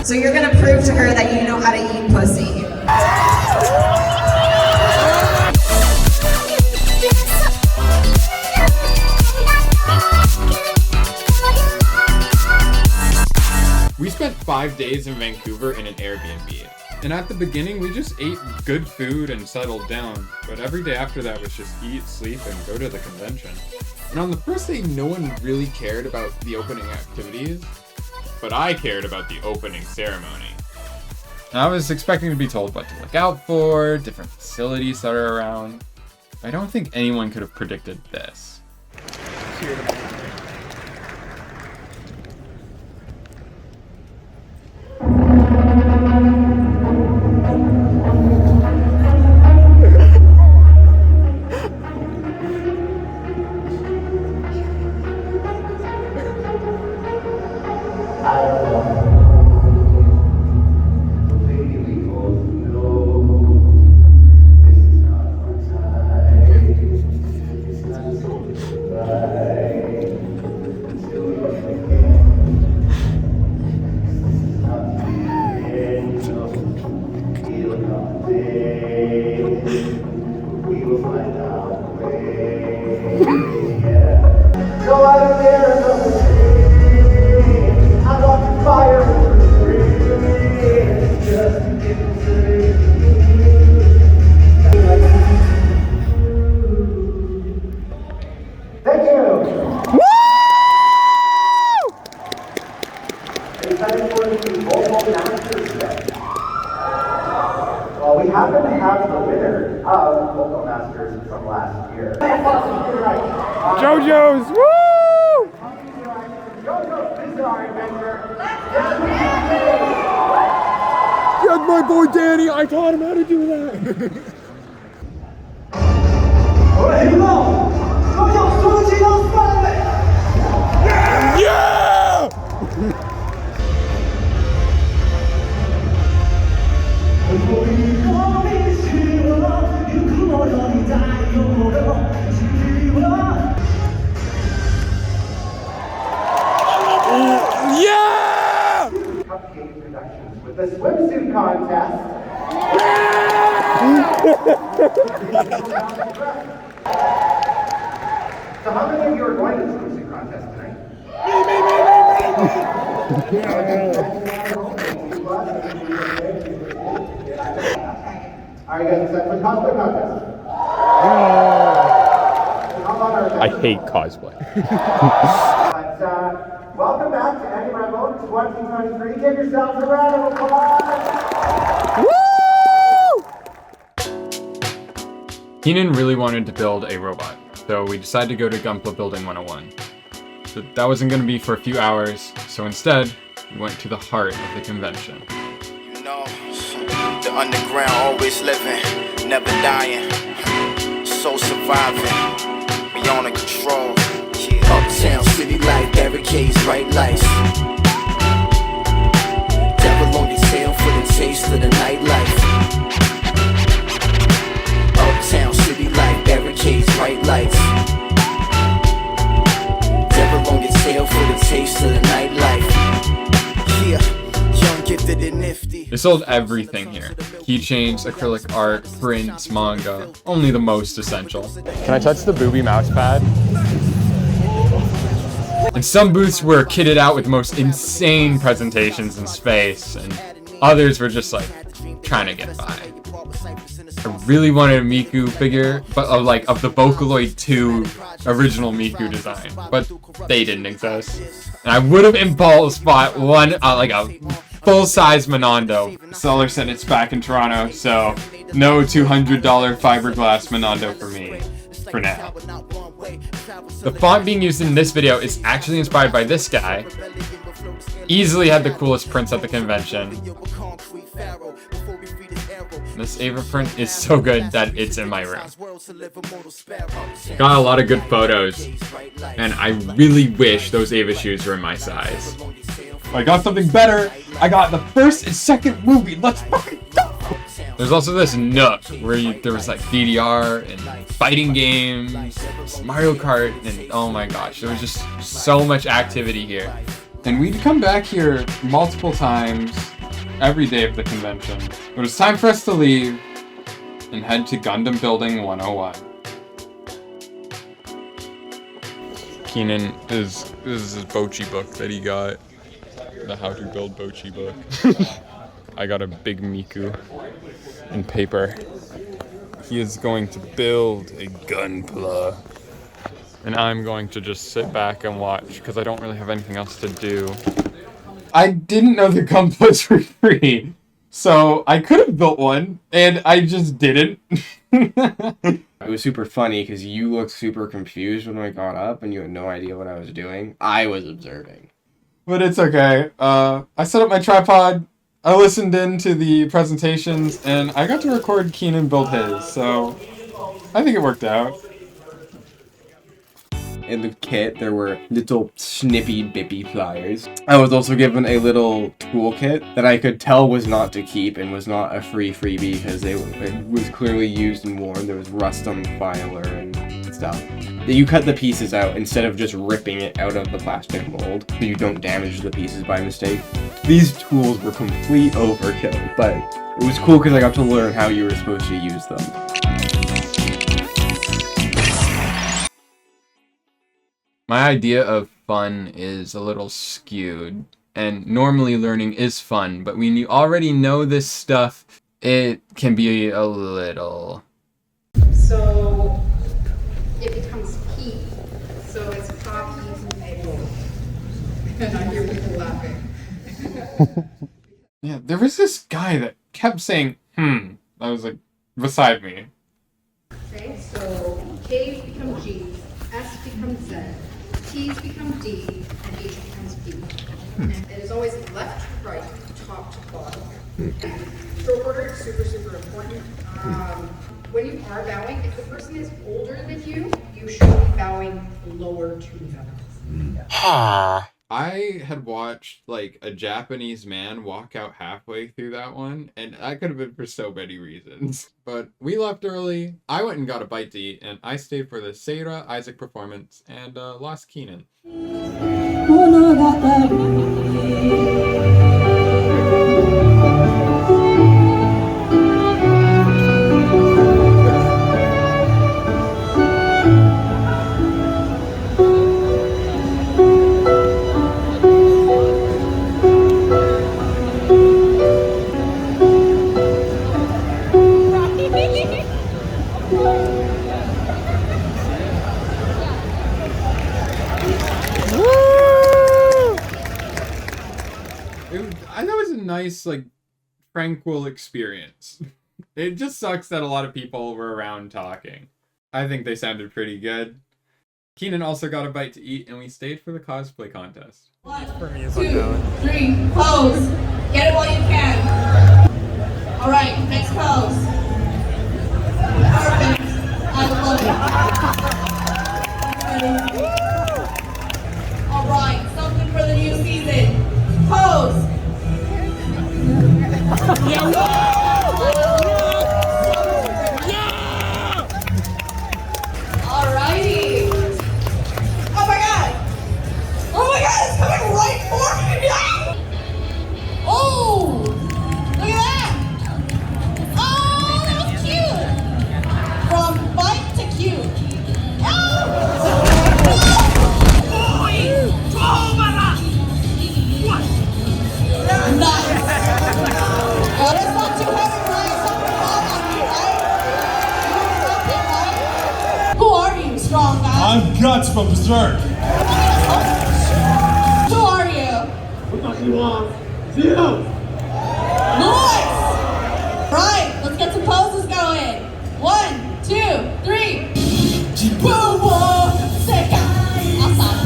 So you're gonna prove to her that you know how to eat pussy. We spent 5 days in Vancouver in an Airbnb. And at the beginning, we just ate good food and settled down. But every day after that was just eat, sleep, and go to the convention. And on the first day, no one really cared about the opening activities. But I cared about the opening ceremony. I was expecting to be told what to look out for, different facilities that are around. I don't think anyone could have predicted this. Well, we happen to have the winner of Local Masters from last year. JoJo's! Woo! JoJo's, this is our adventure. That's my boy Danny! I taught him how to do that! Yeah! Yeah! Cupcake productions with the swimsuit contest. So how many of you are going to the swimsuit contest tonight? Are you guys excited for the cosplay contest? I hate cosplay. But, welcome back to Anirevo 2023. Give yourselves a round of applause. Woo! Keenan really wanted to build a robot, so we decided to go to Gunpla Building 101. But that wasn't going to be for a few hours, so instead, we went to the heart of the convention. You know, the underground always living, never dying, so surviving, beyond the control. Yeah. Uptown, city life, barricades, bright lights. Devil on your tail for the taste of the nightlife. Uptown, city life, barricades, bright lights. Devil on your tail for the taste of the nightlife. Yeah, young, gifted, and nifty. They sold everything here. Keychains, acrylic art, prints, manga. Only the most essential. Can I touch the booby mouse pad? And some booths were kitted out with the most insane presentations in space, and others were just like trying to get by. I really wanted a Miku figure, but of the Vocaloid 2 original Miku design, but they didn't exist. And I would have impulse bought one, a full-size Monondo. The seller said it's back in Toronto, so no $200 fiberglass Monondo for me, for now. The font being used in this video is actually inspired by this guy. Easily had the coolest prints at the convention. This Ava print is so good that it's in my room. Got a lot of good photos, and I really wish those Ava shoes were in my size. I got something better. I got the first and second movie. Let's fucking go. There's also this nook where there was like DDR and fighting games, Mario Kart, and oh my gosh, there was just so much activity here. And we'd come back here multiple times every day of the convention. But it was time for us to leave and head to Gundam Building 101. Keenan this is his Bochi book that he got. The How to Build Bochi book. I got a big Miku in paper. He is going to build a Gunpla. And I'm going to just sit back and watch because I don't really have anything else to do. I didn't know the Gunplas were free. So I could have built one and I just didn't. It was super funny because you looked super confused when I got up and you had no idea what I was doing. I was observing. But it's okay. I set up my tripod, I listened in to the presentations, and I got to record Keenan build his, so I think it worked out. In the kit, there were little snippy bippy pliers. I was also given a little toolkit that I could tell was not to keep and was not a freebie because it was clearly used and worn. There was rust on the filer and stuff. You cut the pieces out instead of just ripping it out of the plastic mold so you don't damage the pieces by mistake. These tools were complete overkill, but it was cool because I got to learn how you were supposed to use them. My idea of fun is a little skewed, and normally learning is fun, but when you already know this stuff, it can be a little... So it becomes P. So it's pop, and I hear people laughing. Yeah, there was this guy that kept saying, I was like, beside me. Okay, so K becomes G, S becomes Z, T's become D, and H becomes P. It is always left to right, top to bottom. Stroke order is super, super important. When you are bowing, if the person is older than you, you should be bowing lower to them. I had watched like a Japanese man walk out halfway through that one, and that could have been for so many reasons. But we left early, I went and got a bite to eat, and I stayed for the Seira Isaac performance and lost Keenan. I know it was a nice, like, tranquil experience. It just sucks that a lot of people were around talking. I think they sounded pretty good. Keenan also got a bite to eat, and we stayed for the cosplay contest. 1, 2, 3, pose. Get it while you can. All right, next pose. Perfect. I love it. All right, something for the new season. Pose. All righty. Oh my God. Oh my God, it's coming right for me! Oh! Look at that! Oh, that was cute! From bite to cute. Oh! Nice! Oh, that's not too heavy, right? Something wrong on you, right? Who are you, strong guy? I'm Guts from Berserk. Who are you? Nice! Right, let's get some poses going. 1, 2, 3. Awesome.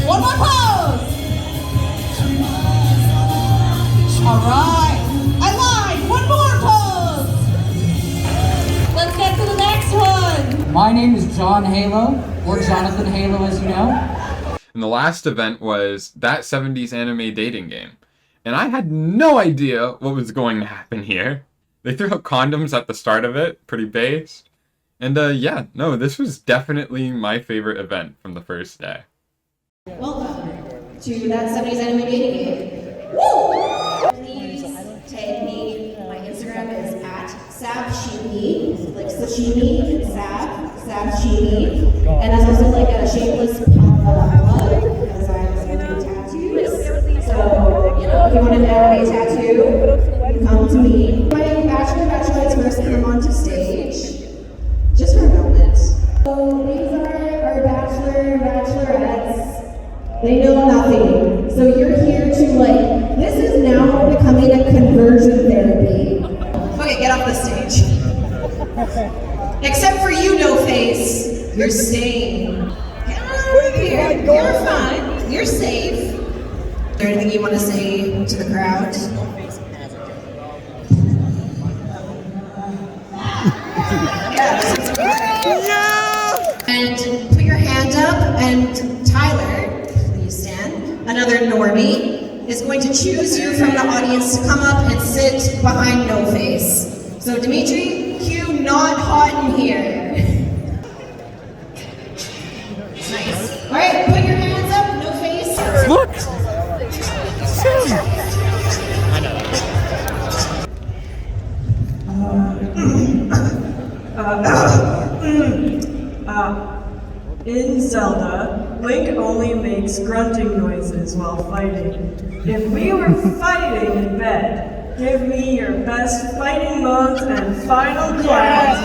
One more pose. All right. I lied. One more pose. Let's get to the next one. My name is John Halo, or Jonathan Halo as you know. And the last event was that 70s anime dating game. And I had no idea what was going to happen here. They threw out condoms at the start of it, pretty base. And yeah, no, this was definitely my favorite event from the first day. Welcome to that 70s anime dating game. Woo! Please tag me. My Instagram is @savshimi, like sashimi, savshimi. And that's also like a shapeless plug, because I'm into tattoos. So, you know, if you want an anime tattoo, you come to me. My bachelorettes first come onto stage. Just for a moment. So these are our bachelorettes. They know nothing. So you're here to like, this is now becoming a conversion therapy. Okay, get off the stage. Except for you, No Face. You're staying. You're fine. You're safe. Is there anything you want to say to the crowd? And put your hand up, and Tyler, please stand, another normie, is going to choose you from the audience to come up and sit behind No Face. So Dimitri, cue not hot in here. Nice. All right, put your hands up, No Face. Look! In Zelda, Link only makes grunting noises while fighting. If we were fighting in bed, give me your best fighting moves and final climax.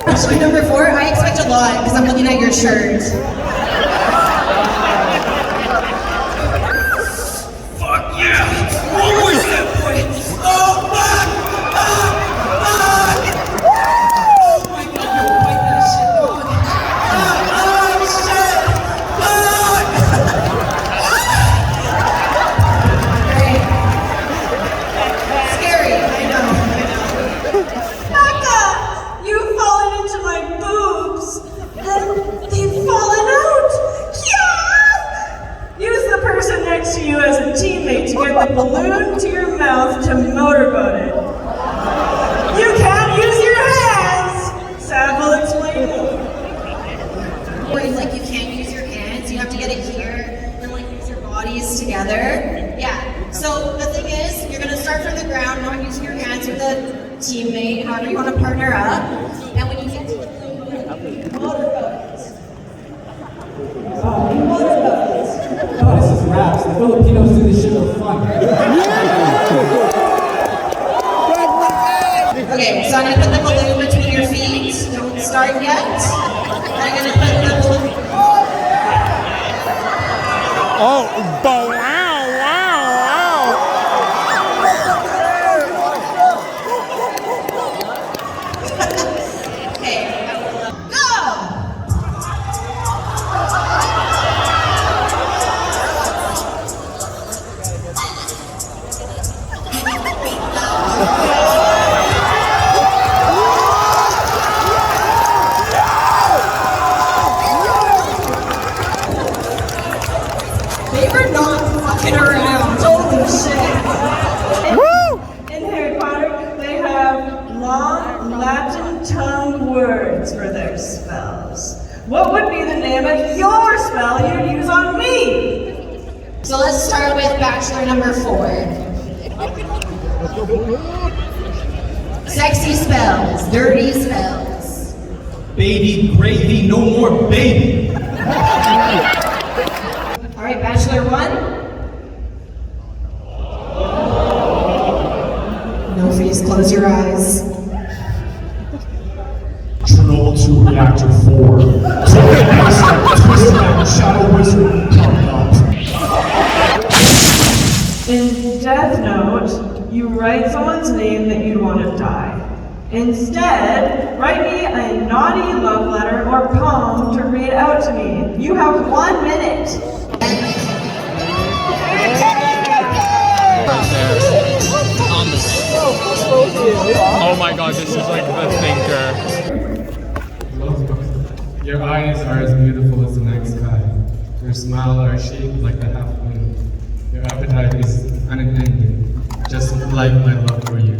Actually, number 4, I expect a lot because I'm looking at your shirt. Fuck yeah! What was that boy? Oh fuck! Oh my god, no, fight that shit, dog. Oh shit! Great. Scary, I know. Becca, you've fallen into my boobs, and they've fallen out. Yeah! Use the person next to you as a teammate to get the balloon to your mouth to motorboat it. You can't use your hands. Sav will explain more. Where like you can't use your hands, you have to get it here, and like use your bodies together. Yeah. So the thing is, you're gonna start from the ground, not using your hands with a teammate, however you want to partner up. And when you get to the balloon, motorboat it. Motorboat it. Oh, this is raps. The Filipinos do this shit for fun. Okay, so I'm gonna put the balloon between your feet. Don't start yet. I'm gonna put the balloon. Oh, wow, wow, Okay, go! They were not fucking around. Holy shit. Woo! In Harry Potter, they have long Latin tongue words for their spells. What would be the name of your spell you'd use on me? So let's start with bachelor number 4. Sexy spells, dirty spells. Baby gravy, no more baby. All right, bachelor 1. No face, close your eyes. Chernobyl 2 reactor 4. Instead, write me a naughty love letter or poem to read out to me. You have 1 minute. Oh my god, this is like the thinker. Your eyes are as beautiful as the night sky. Your smile are shaped like the half moon. Your appetite is unending, just like my love for you.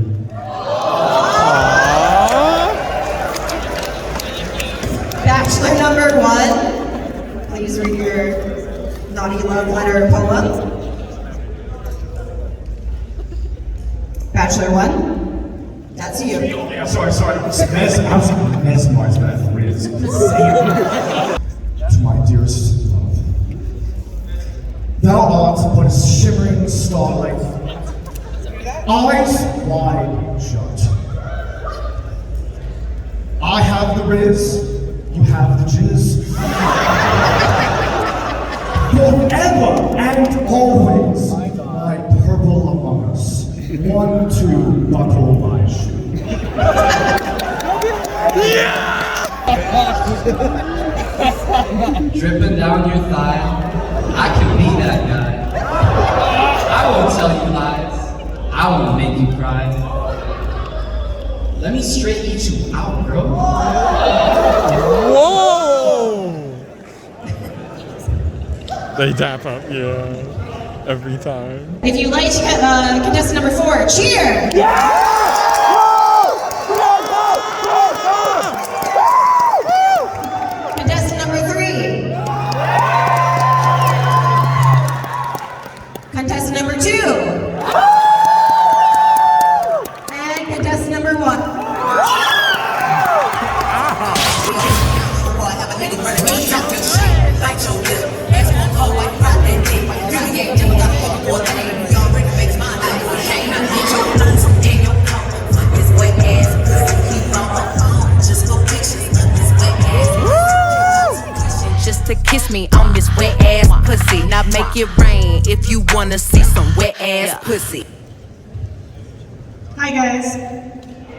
Bachelor number 1, please read your naughty love letter poem. Bachelor 1, that's you. Yeah, sorry. I was mesmerized by that Riz. To my dearest love, thou art but a shimmering starlight, eyes wide shut. I have the Riz, you have the jizz. Forever and always, my purple among us. 1, 2, buckle my shoe. Dripping down your thigh, I can be that guy. I won't tell you lies, I won't make you cry. Let me straight eat you out, girl. Whoa! They tap up, yeah. Every time. If you like contestant number 4, cheer! Contestant number 3. Contestant number 2. And contestant number 1. Just to kiss me on this wet ass pussy. Now make it rain if you wanna see some wet ass pussy. Hi guys.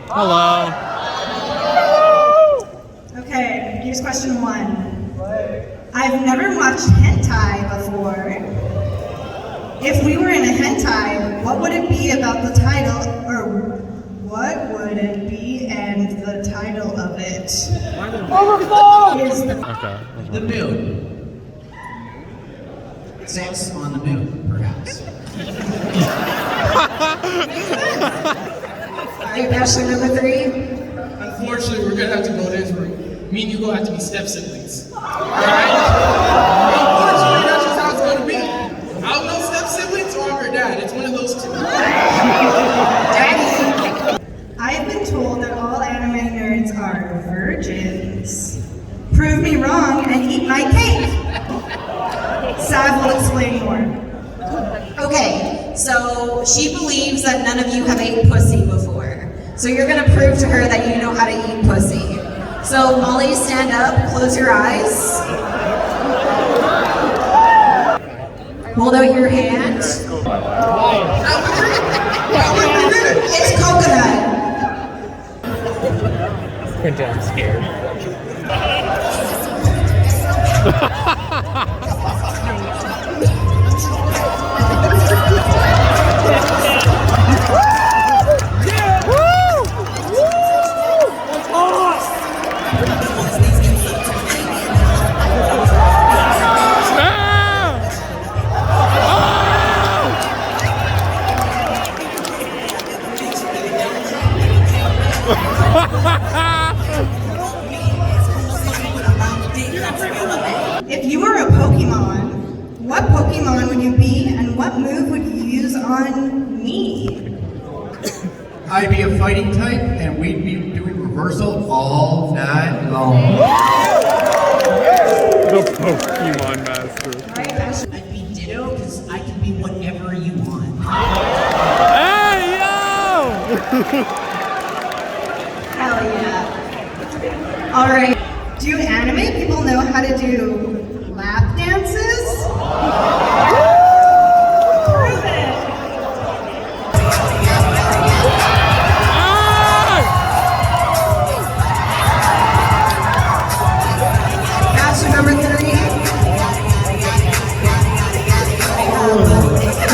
Hello. Okay, here's question 1. I've never watched hentai before. If we were in a hentai, what would it be about the title, or what would it be and the title of it? Is The moon. Sex on the moon, perhaps. Alright, Bachelor number 3. Unfortunately, we're gonna have to go this route. Me and you gonna have to be step siblings. Alright? Unfortunately, that's just how it's gonna be. I don't know step siblings or I'm your dad. It's one of those two. Daddy. I've been told that all anime nerds are virgins. Prove me wrong and eat my cake. Sav will explain more. Okay, so she believes that none of you have ate pussy before. So you're gonna prove to her that you know how to eat pussy. So Molly, stand up, close your eyes. Hold out your hand. It's coconut. Quentin, I'm scared. If you were a Pokemon, what Pokemon would you be and what move would you use on me? I'd be a fighting type, and we'd be doing reversal all night long. The Pokemon Master. I'd be Ditto, because I can be whatever you want. Hey, yo! Hell yeah. Alright, do anime people know how to do lap dances? Prove it! number 3.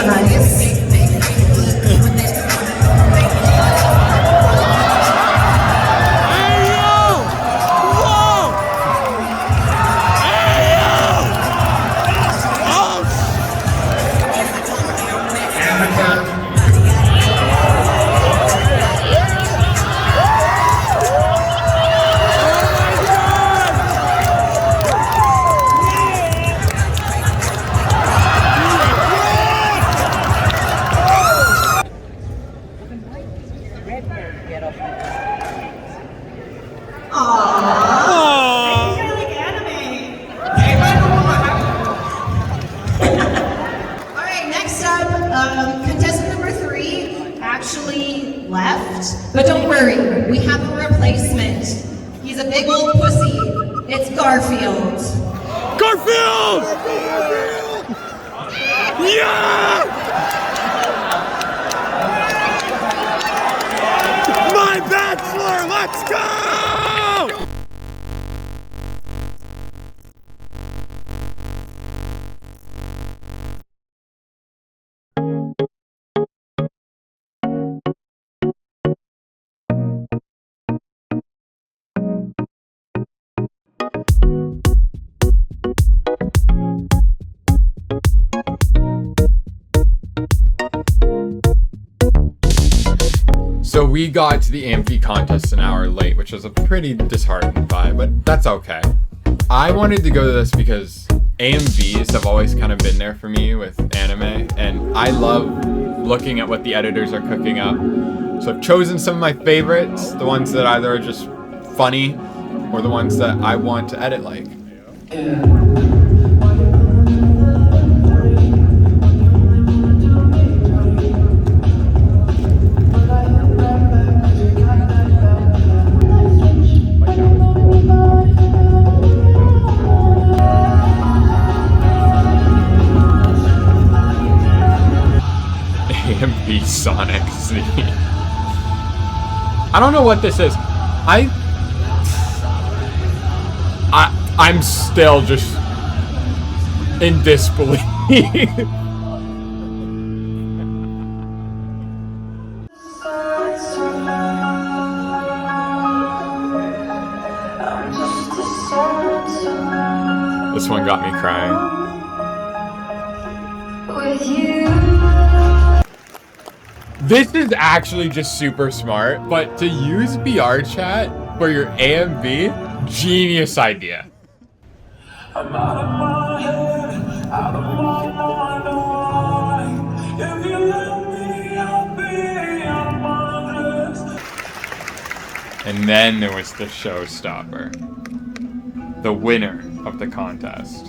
Nice. But don't worry, we have a replacement. He's a big old pussy. It's Garfield. Garfield! Yeah! My bachelor, let's go! So we got to the Amphi contest an hour late, which was a pretty disheartening vibe, but that's okay. I wanted to go to this because AMVs have always kind of been there for me with anime, and I love looking at what the editors are cooking up. So I've chosen some of my favorites, the ones that either are just funny or the ones that I want to edit like. AMV Sonic Z. I don't know what this is. I'm still just in disbelief. This one got me crying. This is actually just super smart, but to use VR chat for your AMV, genius idea. I'm out of my head, out of my mind. If you let me, I'll be honest. And then there was the showstopper, the winner of the contest.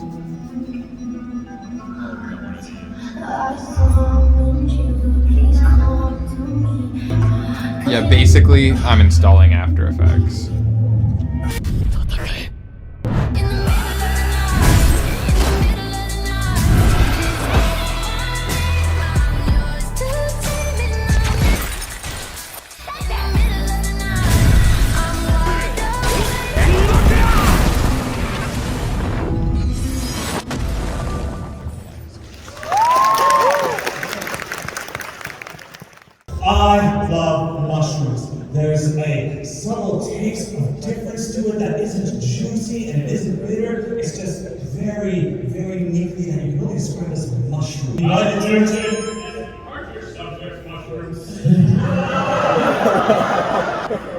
Yeah, basically, I'm installing After Effects. I love mushrooms. There's a subtle taste of difference to it that isn't juicy and it isn't bitter. It's just very, very neatly that you can only describe as mushroom. United Director? Aren't your subjects mushrooms?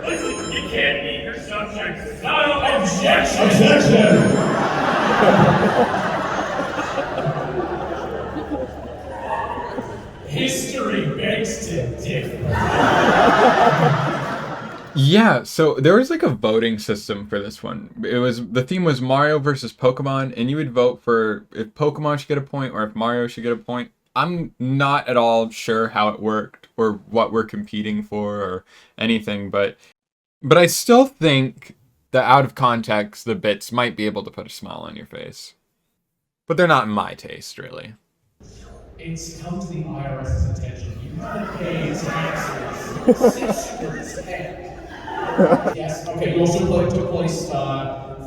Listen, you can't eat your subjects. No objection! Objection! History begs to differ. Yeah, so there was like a voting system for this one. The theme was Mario versus Pokemon, and you would vote for if Pokemon should get a point or if Mario should get a point. I'm not at all sure how it worked or what we're competing for or anything, but I still think that out of context, the bits might be able to put a smile on your face. But they're not in my taste, really. It's come to the IRS's attention. You have to pay taxes. 6%. Yes, okay, you also took place,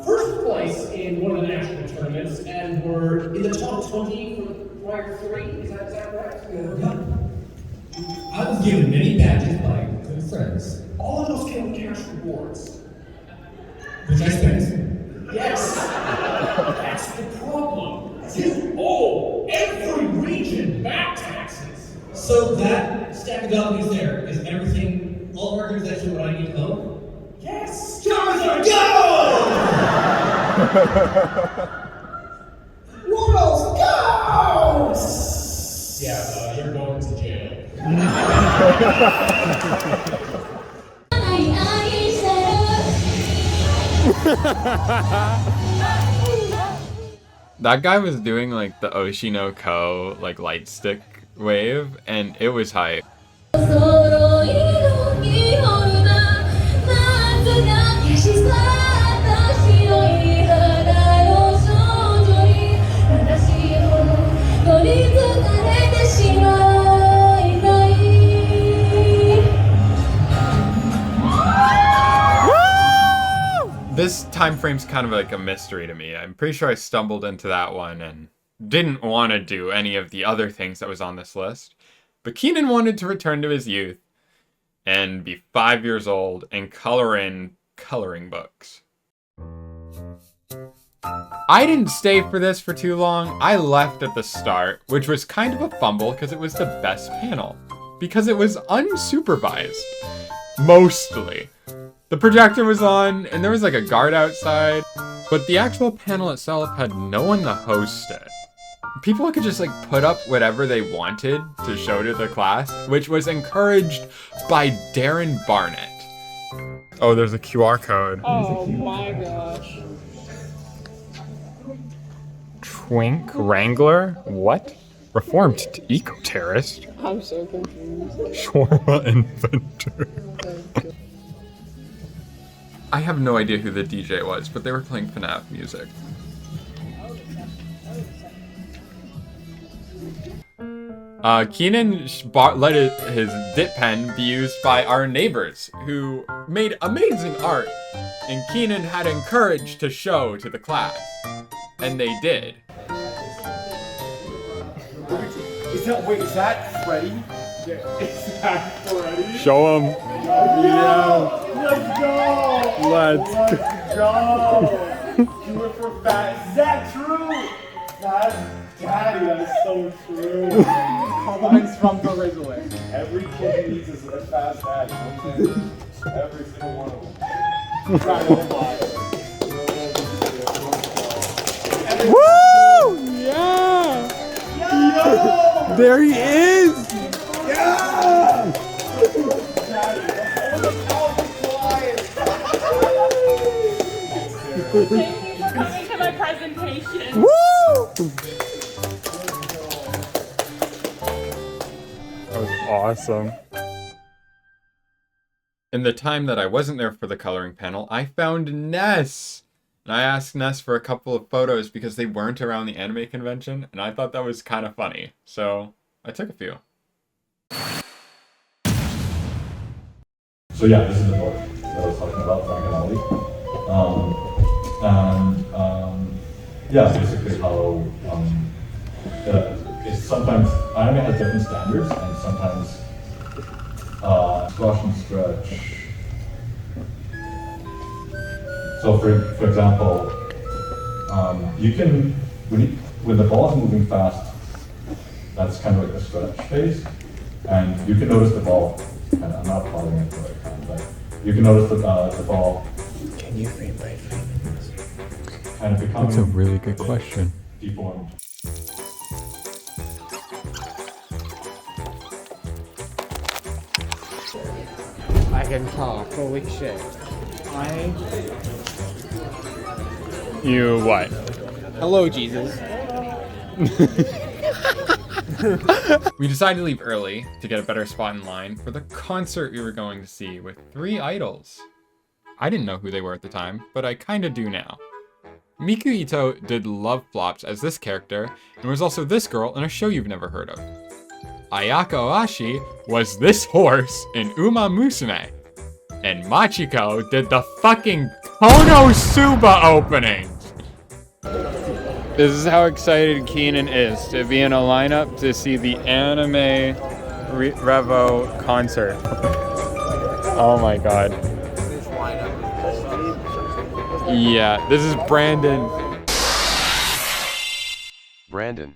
first place in one of the national tournaments and were in the top 20 for the prior 3. Is that right? Yeah. I was given many badges by good friends. All of those came with cash rewards. Which I spent. Yes! That's the problem. You owe every region back taxes. So that stack of W's there is everything, all of our goods actually what I need to owe? Yes! Charizard, go! Worlds, go! Yeah, you're going to jail. That guy was doing like the Oshinoko like light stick wave, and it was hype. This time frame's kind of like a mystery to me. I'm pretty sure I stumbled into that one and didn't want to do any of the other things that was on this list. But Keenan wanted to return to his youth and be 5 years old and color in coloring books. I didn't stay for this for too long. I left at the start, which was kind of a fumble because it was the best panel. Because it was unsupervised. Mostly. The projector was on, and there was like a guard outside, but the actual panel itself had no one to host it. People could just like put up whatever they wanted to show to the class, which was encouraged by Darren Barnet. Oh, there's a QR code. Oh my gosh. Twink Wrangler? What? Reformed eco-terrorist? I'm so confused. Shawarma inventor. I have no idea who the DJ was, but they were playing FNAF music. Keenan let his dip pen be used by our neighbors, who made amazing art, and Keenan had encouraged to show to the class. And they did. Is that Freddy? Is that Freddy? Show him. Yeah. Let's go! Let's go! You went for fat. Is that true? That's Daddy, that is so true. Mine's from the original. Every kid needs a fast dad. Every single one of them. Woo! Yeah! Yo! There he is! Yeah! Coming to my presentation. Woo! That was awesome. In the time that I wasn't there for the coloring panel, I found Ness! And I asked Ness for a couple of photos because they weren't around the anime convention, and I thought that was kind of funny. So, I took a few. So yeah, this is the book that I was talking about, Frank and Ollie. Yeah, basically how it's sometimes anime has different standards, and sometimes squash and stretch. So for example, you can when the ball is moving fast, that's kind of like the stretch phase, and you can notice the ball. And I'm not plotting it the right time, but you can notice the ball. Can you frame by frame? Kind of becoming. That's a really good question. Deformed. I can talk. Holy shit. You what? Hello, Jesus. We decided to leave early to get a better spot in line for the concert we were going to see with 3 idols. I didn't know who they were at the time, but I kinda do now. Miku Ito did Love Flops as this character, and was also this girl in a show you've never heard of. Ayaka Oashi was this horse in Uma Musume. And Machiko did the fucking Konosuba openings! This is how excited Keenan is to be in a lineup to see the Anime Revo concert. Oh my god. Yeah, this is Brandon. Brandon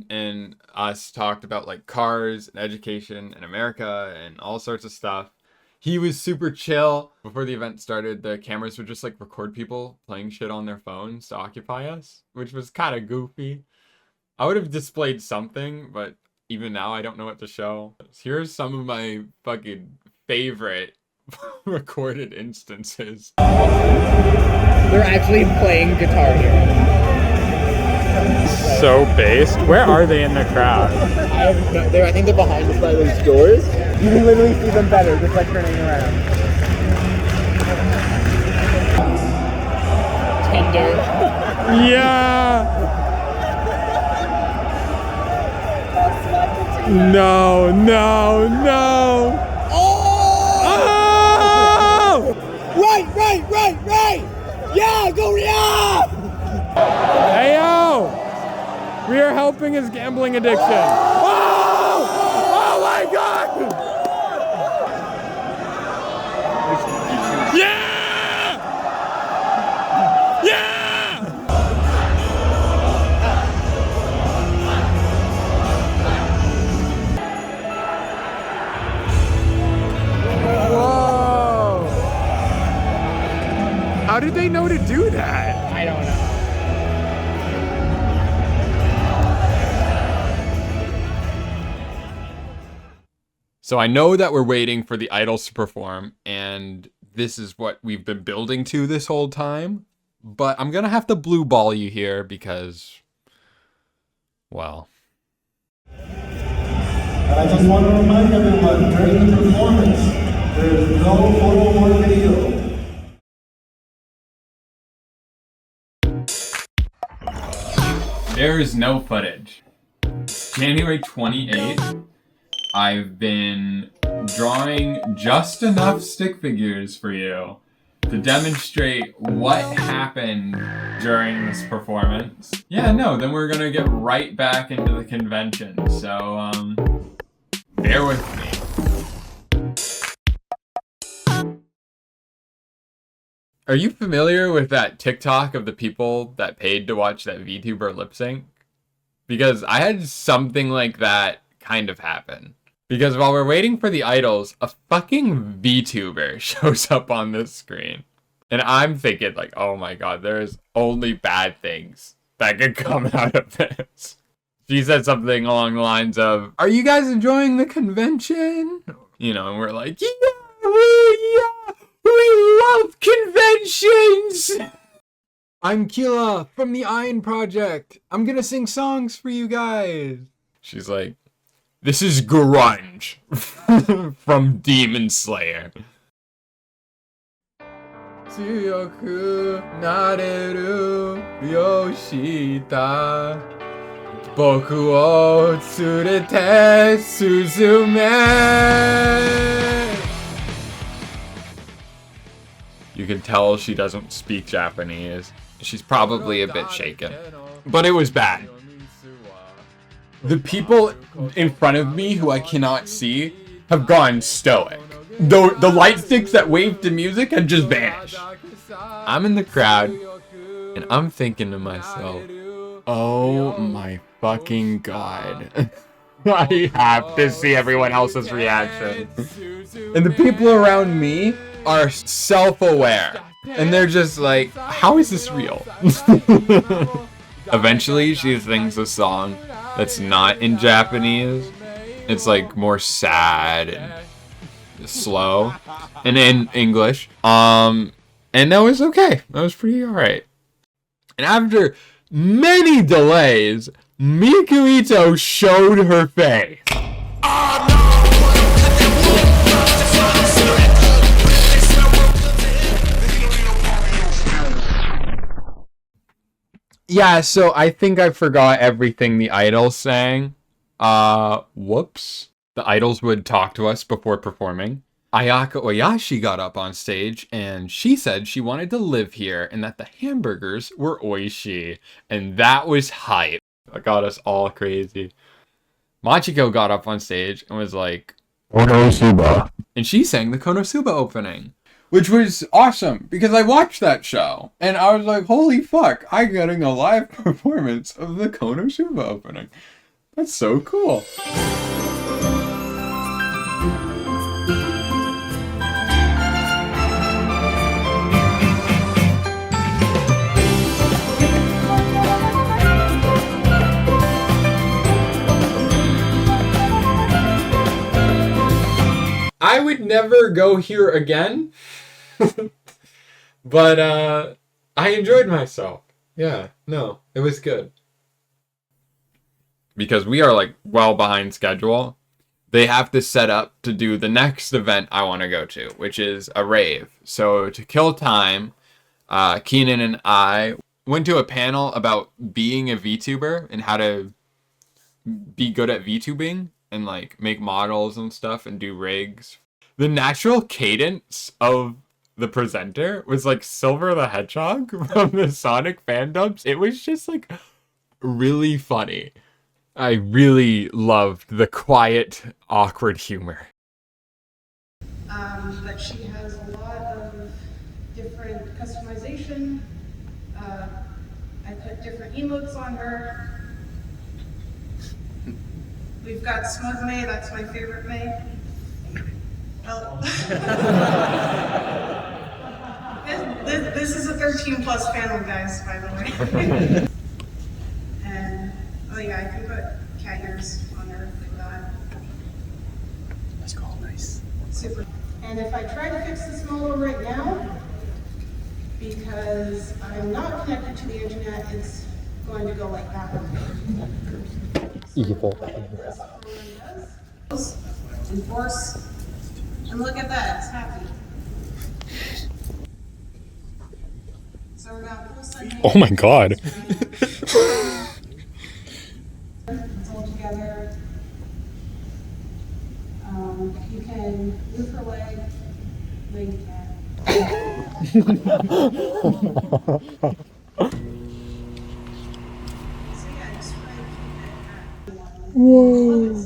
and us talked about like cars and education and America and all sorts of stuff. He was super chill. Before the event started, the cameras would just like record people playing shit on their phones to occupy us, which was kind of goofy. I would have displayed something, but even now I don't know what to show. Here's some of my fucking favorite recorded instances. They're actually playing guitar here. So based. Where are they in the crowd? I think they're behind us by those doors. You can literally see them better, just like turning around. Tinder. Yeah. No, no, no. Oh! Right! Yeah, go yeah! Hey yo! We are helping his gambling addiction. Oh! Oh my god! Yeah! Yeah! Whoa! How did they know to do that? I don't know. So I know that we're waiting for the idols to perform, and this is what we've been building to this whole time. But I'm gonna have to blue ball you here because, well. And I just want to remind everyone, during the performance, there is no photo or video. There is no footage. January 28th. I've been drawing just enough stick figures for you to demonstrate what happened during this performance. Yeah, no, then we're gonna get right back into the convention, so, bear with me. Are you familiar with that TikTok of the people that paid to watch that VTuber lip sync? Because I had something like that kind of happen. Because while we're waiting for the idols, a fucking VTuber shows up on this screen. And I'm thinking like, oh my god, there's only bad things that could come out of this. She said something along the lines of, are you guys enjoying the convention? You know, and we're like, yeah, we love conventions! I'm Kila from the Iron Project. I'm gonna sing songs for you guys. She's like, this is grunge from Demon Slayer. Tsuyoku nareru yoshita boku wo tsurete suzume. You can tell she doesn't speak Japanese. She's probably a bit shaken. But it was bad. The people in front of me who I cannot see have gone stoic. The light sticks that wave to music have just vanished. I'm in the crowd and I'm thinking to myself, oh my fucking god. I have to see everyone else's reaction. And the people around me are self-aware. And they're just like, how is this real? Eventually, she sings a song that's not in Japanese. It's like more sad and slow. And in English. And that was okay. That was pretty alright. And after many delays, Miku Ito showed her face. Yeah, so I think I forgot everything the idols sang. Whoops. The idols would talk to us before performing. Ayaka Oyashi got up on stage and she said she wanted to live here and that the hamburgers were oishi. And that was hype. That got us all crazy. Machiko got up on stage and was like, Konosuba. And she sang the Konosuba opening. Which was awesome because I watched that show and I was like, holy fuck, I'm getting a live performance of the Konosuba opening. That's so cool. I would never go here again, but I enjoyed myself. Yeah, no, it was good. Because we are like well behind schedule, they have to set up to do the next event I want to go to, which is a rave. So to kill time, Keenan and I went to a panel about being a VTuber and how to be good at VTubing and like make models and stuff and do rigs. The natural cadence of the presenter was like Silver the Hedgehog from the Sonic fandubs. It was just like really funny. I really loved the quiet, awkward humor. But she has a lot of different customization. I put different emotes on her. We've got Smug May, that's my favorite May. Oh. This is a 13 plus panel, guys, by the way. And, oh yeah, I can put cat ears on her like that. That's cool, nice. Super. And if I try to fix this model right now, because I'm not connected to the internet, it's going to go like that. Evil. Enforce. And look at that, it's happy. So we're going to pull something. Oh my god. It's all together. You can move her leg, leg Whoa.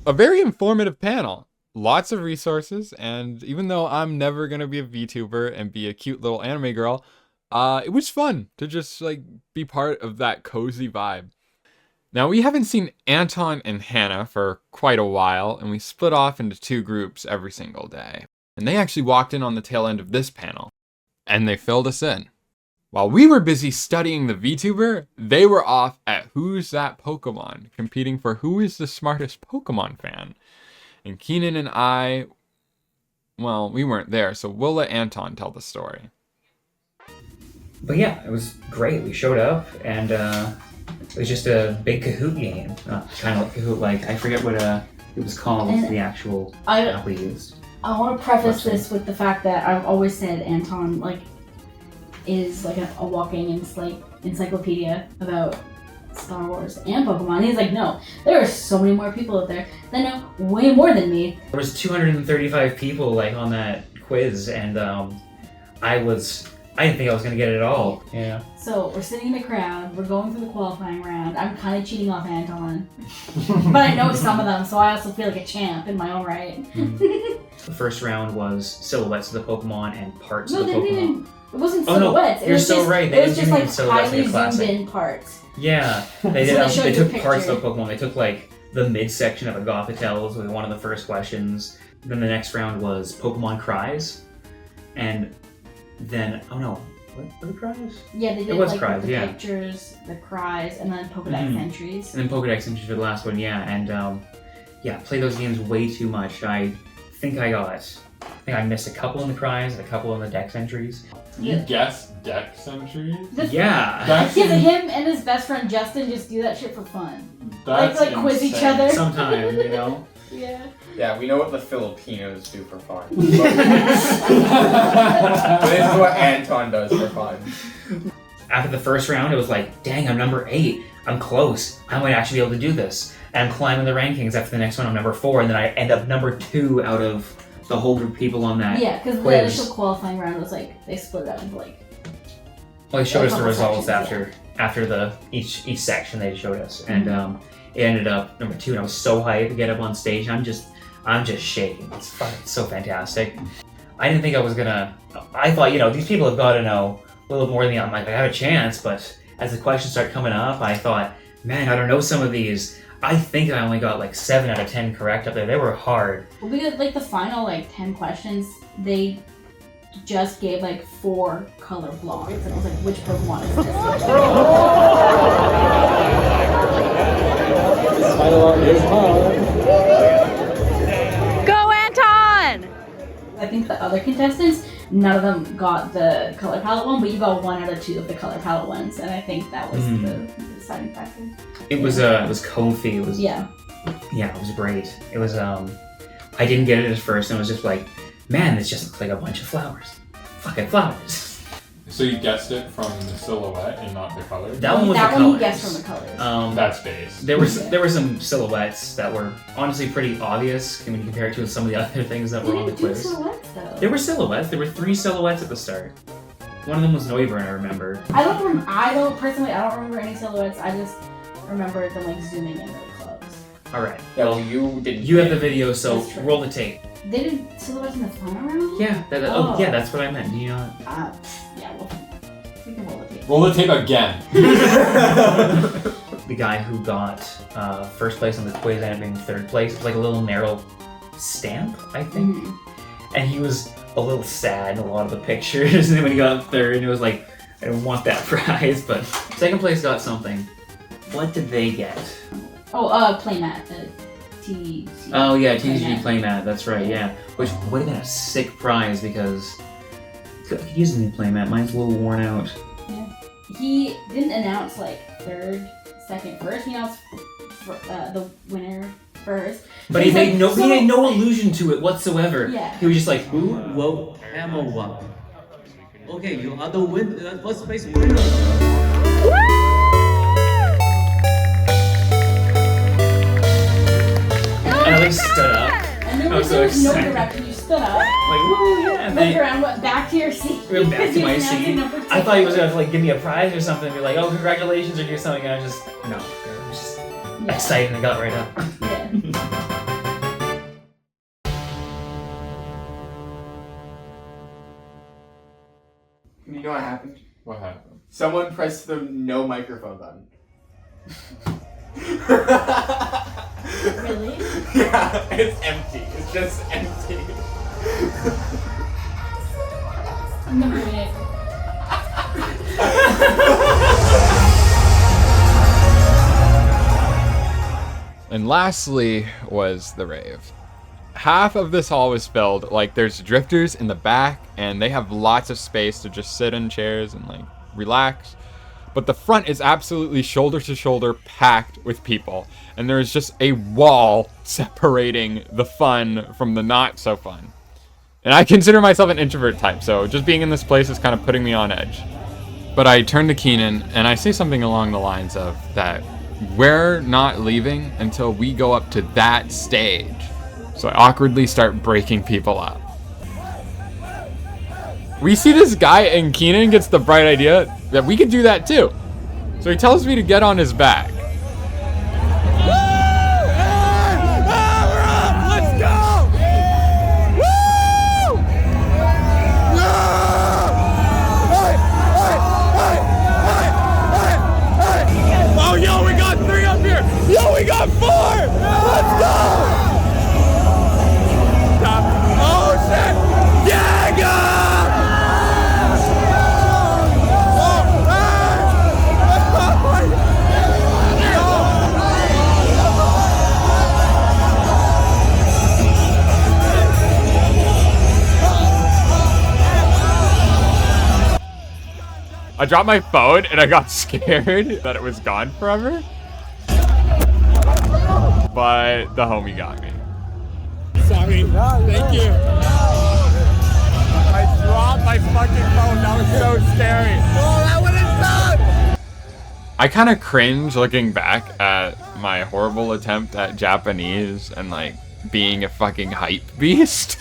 A very informative panel. Lots of resources, and even though I'm never gonna be a VTuber and be a cute little anime girl, it was fun to just like be part of that cozy vibe. Now we haven't seen Anton and Hannah for quite a while, and we split off into two groups every single day. And they actually walked in on the tail end of this panel, and they filled us in. While we were busy studying the VTuber, they were off at Who's That Pokemon, competing for who is the smartest Pokemon fan. And Keenan and I, well, we weren't there, so we'll let Anton tell the story. But yeah, it was great. We showed up, and it was just a big Kahoot game. Kind of like Kahoot, like, I forget what it was called, And the actual app we used. I want to preface this with the fact that I've always said Anton, like, is like a walking encyclopedia about Star Wars and Pokemon. He's like, no, there are so many more people out there that know way more than me. There was 235 people like on that quiz, and I didn't think I was gonna get it at all. Yeah. So we're sitting in the crowd, we're going through the qualifying round. I'm kind of cheating off Anton, but I know some of them, so I also feel like a champ in my own right. The first round was silhouettes of the Pokemon and parts of the Pokemon. It wasn't silhouettes. You're so right. It was just like highly zoomed in parts. Yeah, they So did. they showed They you a took parts of picture. the Pokemon. They took like the mid-section of a Gothitelle with one of the first questions. Then the next round was Pokemon cries, and then what were the cries? Yeah, they did It was like cries, the yeah. pictures, the cries, and then Pokedex entries. And then Pokedex entries for the last one, yeah. And yeah, play those games way too much. I think I missed a couple in the cries and a couple in the Dex entries. You guessed Dex entries? Yeah. I feel like him and his best friend Justin just do that shit for fun. That's like quiz each other. Sometimes, you know? Yeah. Yeah, we know what the Filipinos do for fun. But this is what Anton does for fun. After the first round, it was like, dang, I'm number 8. I'm close. I might actually be able to do this. And I'm climbing the rankings. After the next one, I'm number 4. And then I end up number 2 out of the whole group of people on that Yeah, because the quiz. initial qualifying round was like they split it up into like. Well, they showed us the couple results sections, after the each section they showed us, and it ended up number 2, and I was so hyped to get up on stage. I'm just shaking. It's so fantastic. I didn't think I was gonna. I thought, you know, these people have got to know a little more than me. I'm like, I have a chance, but as the questions start coming up, I thought, man, I don't know some of these. I think I only got like 7 out of 10 correct up there. They were hard. Well, we did like the final like 10 questions. They just gave like 4 color blocks, and I was like, which Pokemon is this? Go, Anton! I think the other contestants, none of them got the color palette one, but you got 1 out of 2 of the color palette ones, and I think that was the deciding factor. It was Kofi. It was yeah, it was great. It was I didn't get it at first, and it was just like, man, this just looks like a bunch of flowers, fucking flowers. So you guessed it from the silhouette and not the color? That one was that the one colors. he guessed from the colors. That's base. There were some silhouettes that were honestly pretty obvious when you compare it to some of the other things that were on the quiz. Silhouettes, though. There were silhouettes. There were 3 silhouettes at the start. One of them was Neuburn, I remember. I don't remember any silhouettes. I just remember them like zooming in really close. All right. Well, you didn't. You have the video, so That's true. roll the tape. They did silhouettes in the final round? Yeah. Yeah, that's what I meant. Do you know? Yeah, we can roll the tape. Roll the tape again. The guy who got first place on the quiz ended up being 3rd place. It was like a little narrow stamp, I think. And he was a little sad in a lot of the pictures. And then when he got 3rd, it was like, I don't want that prize. But 2nd place got something. What did they get? Oh, playmat. TCG. Oh yeah, TCG playmat. That's right. Yeah, which would have been a sick prize because I could use a new playmat. Mine's a little worn out. Yeah. He didn't announce like 3rd, 2nd, 1st. He announced the winner first. But he made no allusion to it whatsoever. Yeah. He was just like, Who will hammer one? Okay, you are the first place winner. and I like stood up. And there I was was, so no excited. direction. You stood up. Like, woo, yeah. And Looked then around, went back to your seat. went back to He my was announcing seat. number 2. I thought he was gonna like give me a prize or something. Be like, oh, congratulations, or do something. And I was just no. I was just excited and I got right up. Yeah. You know what happened? What happened? Someone pressed the no microphone button. Really? Yeah, it's empty. It's just empty. Number 8. And lastly was the rave. Half of this hall was filled. Like, there's drifters in the back, and they have lots of space to just sit in chairs and like relax. But the front is absolutely shoulder to shoulder packed with people, and there's just a wall separating the fun from the not so fun. And I consider myself an introvert type, so just being in this place is kind of putting me on edge. But I turn to Keenan and I say something along the lines of that we're not leaving until we go up to that stage. So I awkwardly start breaking people up. We see this guy and Keenan gets the bright idea that we could do that too. So he tells me to get on his back. Oh, yo, we got 3 up here! Yo, we got 4! Let's go! Oh, shit! Yeah, go! I dropped my phone and I got scared that it was gone forever. But the homie got me. Sorry. Thank you. I dropped my fucking phone. That was so scary. Oh, that would have sucked! I kind of cringe looking back at my horrible attempt at Japanese and like being a fucking hype beast.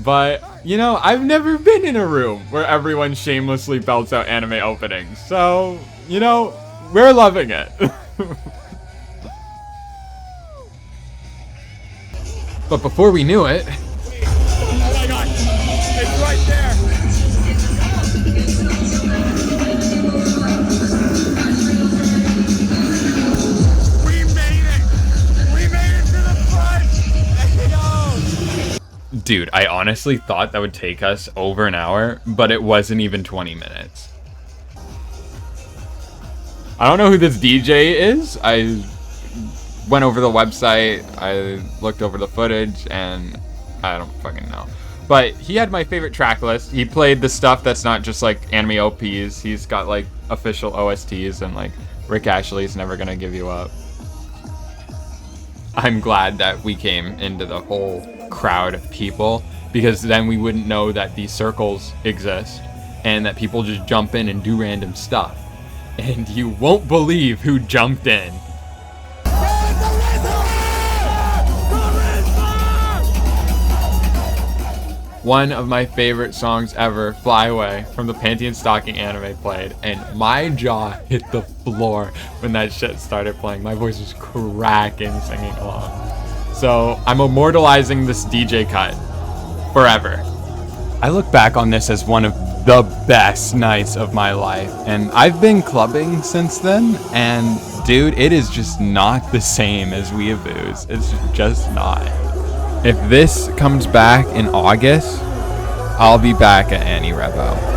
But, you know, I've never been in a room where everyone shamelessly belts out anime openings. So, you know, we're loving it. But before we knew it... Oh my god! It's right there! We made it! We made it to the front! Dude, I honestly thought that would take us over an hour, but it wasn't even 20 minutes. I don't know who this DJ is. I went over the website, I looked over the footage, and I don't fucking know. But he had my favorite track list. He played the stuff that's not just like anime OPs. He's got like official OSTs and like Rick Ashley's Never Gonna Give You Up. I'm glad that we came into the whole crowd of people, because then we wouldn't know that these circles exist and that people just jump in and do random stuff. And you won't believe who jumped in. One of my favorite songs ever, Fly Away, from the Panty and Stocking anime played, and my jaw hit the floor when that shit started playing. My voice was cracking singing along. So I'm immortalizing this DJ cut forever. I look back on this as one of the best nights of my life, and I've been clubbing since then, and dude, it is just not the same as Weeaboos. It's just not. If this comes back in August, I'll be back at Anirevo.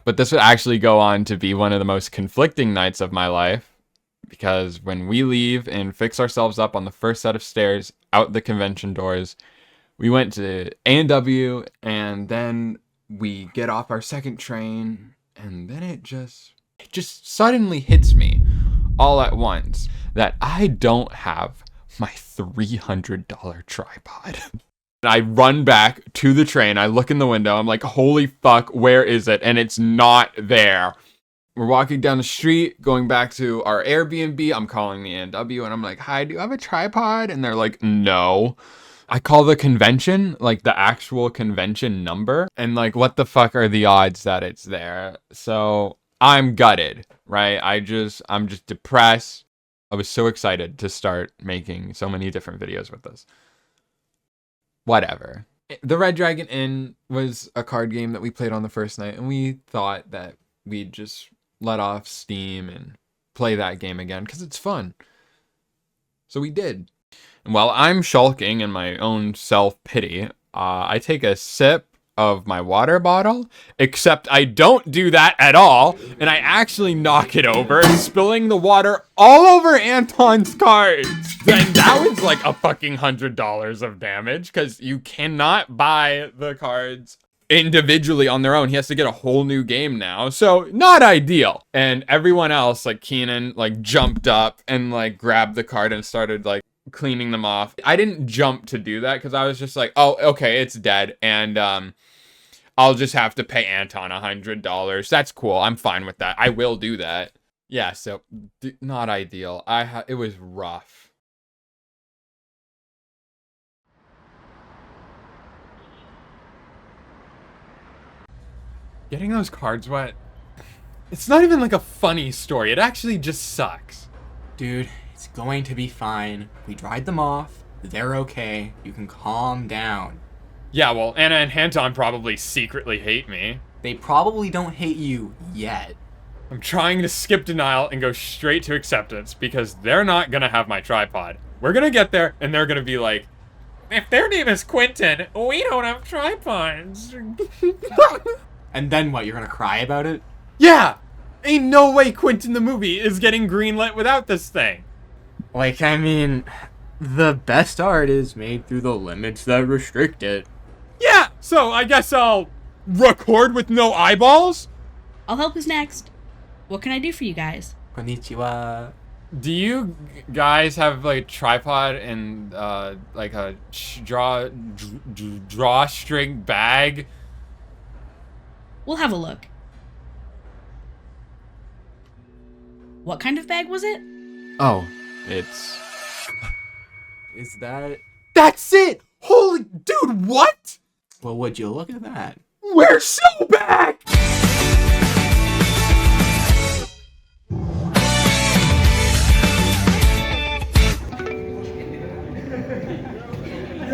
But this would actually go on to be one of the most conflicting nights of my life, because when we leave and fix ourselves up on the first set of stairs out the convention doors, we went to A&W, and then we get off our second train, and then it just suddenly hits me all at once that I don't have my $300 tripod. I run back to the train. I look in the window. I'm like, holy fuck, where is it? And it's not there. We're walking down the street, going back to our Airbnb. I'm calling the A&W and I'm like, hi, do you have a tripod? And they're like, no. I call the convention, like the actual convention number. And like, what the fuck are the odds that it's there? So I'm gutted, right? I'm just depressed. I was so excited to start making so many different videos with this. Whatever. The Red Dragon Inn was a card game that we played on the first night, and we thought that we'd just let off steam and play that game again because it's fun. So we did. And while I'm shulking in my own self-pity, I take a sip of my water bottle, except I don't do that at all, and I actually knock it over, spilling the water all over Anton's cards. And that was like a fucking $100 of damage, because you cannot buy the cards individually on their own. He has to get a whole new game now, so not ideal. And everyone else, like Keenan, like jumped up and like grabbed the card and started like cleaning them off. I didn't jump to do that because I was just like, oh, okay, it's dead. And I'll just have to pay Anton $100. That's cool. I'm fine with that. I will do that. Yeah, so not ideal. It was rough. Getting those cards wet, it's not even like a funny story. It actually just sucks. Dude, it's going to be fine. We dried them off. They're okay. You can calm down. Yeah, well, Anna and Anton probably secretly hate me. They probably don't hate you yet. I'm trying to skip denial and go straight to acceptance because they're not gonna have my tripod. We're gonna get there and they're gonna be like, if their name is Quentin, we don't have tripods. And then what, you're gonna cry about it? Yeah! Ain't no way Quentin the movie is getting greenlit without this thing. Like, I mean, the best art is made through the limits that restrict it. Yeah, so I guess I'll record with no eyeballs? I'll help who's next. What can I do for you guys? Konnichiwa. Do you guys have like tripod and like a drawstring bag? We'll have a look. What kind of bag was it? Oh, it's... Is that... That's it! Holy dude, what? Well, would you look at that? We're so back!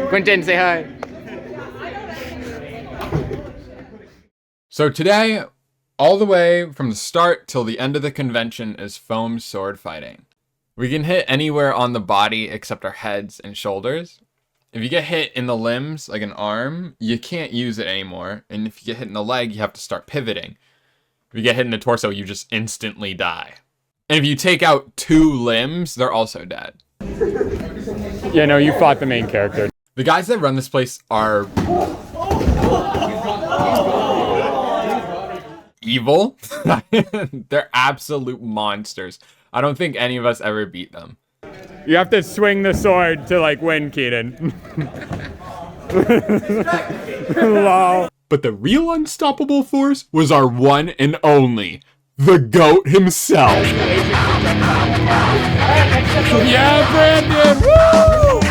Quentin, say hi. So today, all the way from the start till the end of the convention is foam sword fighting. We can hit anywhere on the body except our heads and shoulders. If you get hit in the limbs, like an arm, you can't use it anymore. And if you get hit in the leg, you have to start pivoting. If you get hit in the torso, you just instantly die. And if you take out 2 limbs, they're also dead. Yeah, no, you fought the main character. The guys that run this place are evil. They're absolute monsters. I don't think any of us ever beat them. You have to swing the sword to like win, Keaton. Lol. But the real unstoppable force was our one and only, the GOAT himself. Yeah, Brandon! Woo!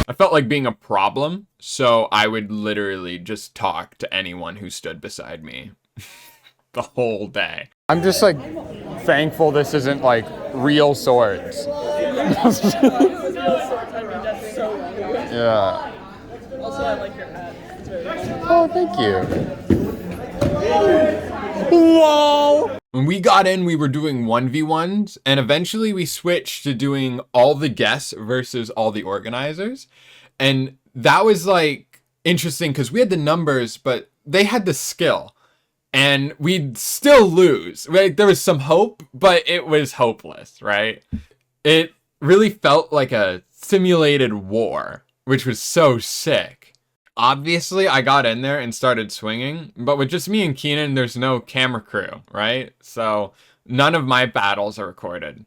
I felt like being a problem, so I would literally just talk to anyone who stood beside me the whole day. I'm just like thankful this isn't like real swords. Yeah. Also, I like your hat. It's very cool. Oh, thank you. Whoa! When we got in, we were doing 1v1s, and eventually we switched to doing all the guests versus all the organizers. And that was like interesting because we had the numbers, but they had the skill. And we'd still lose. Right? There was some hope, but it was hopeless, right? It really felt like a simulated war, which was so sick. Obviously, I got in there and started swinging, but with just me and Keenan, there's no camera crew, right? So none of my battles are recorded.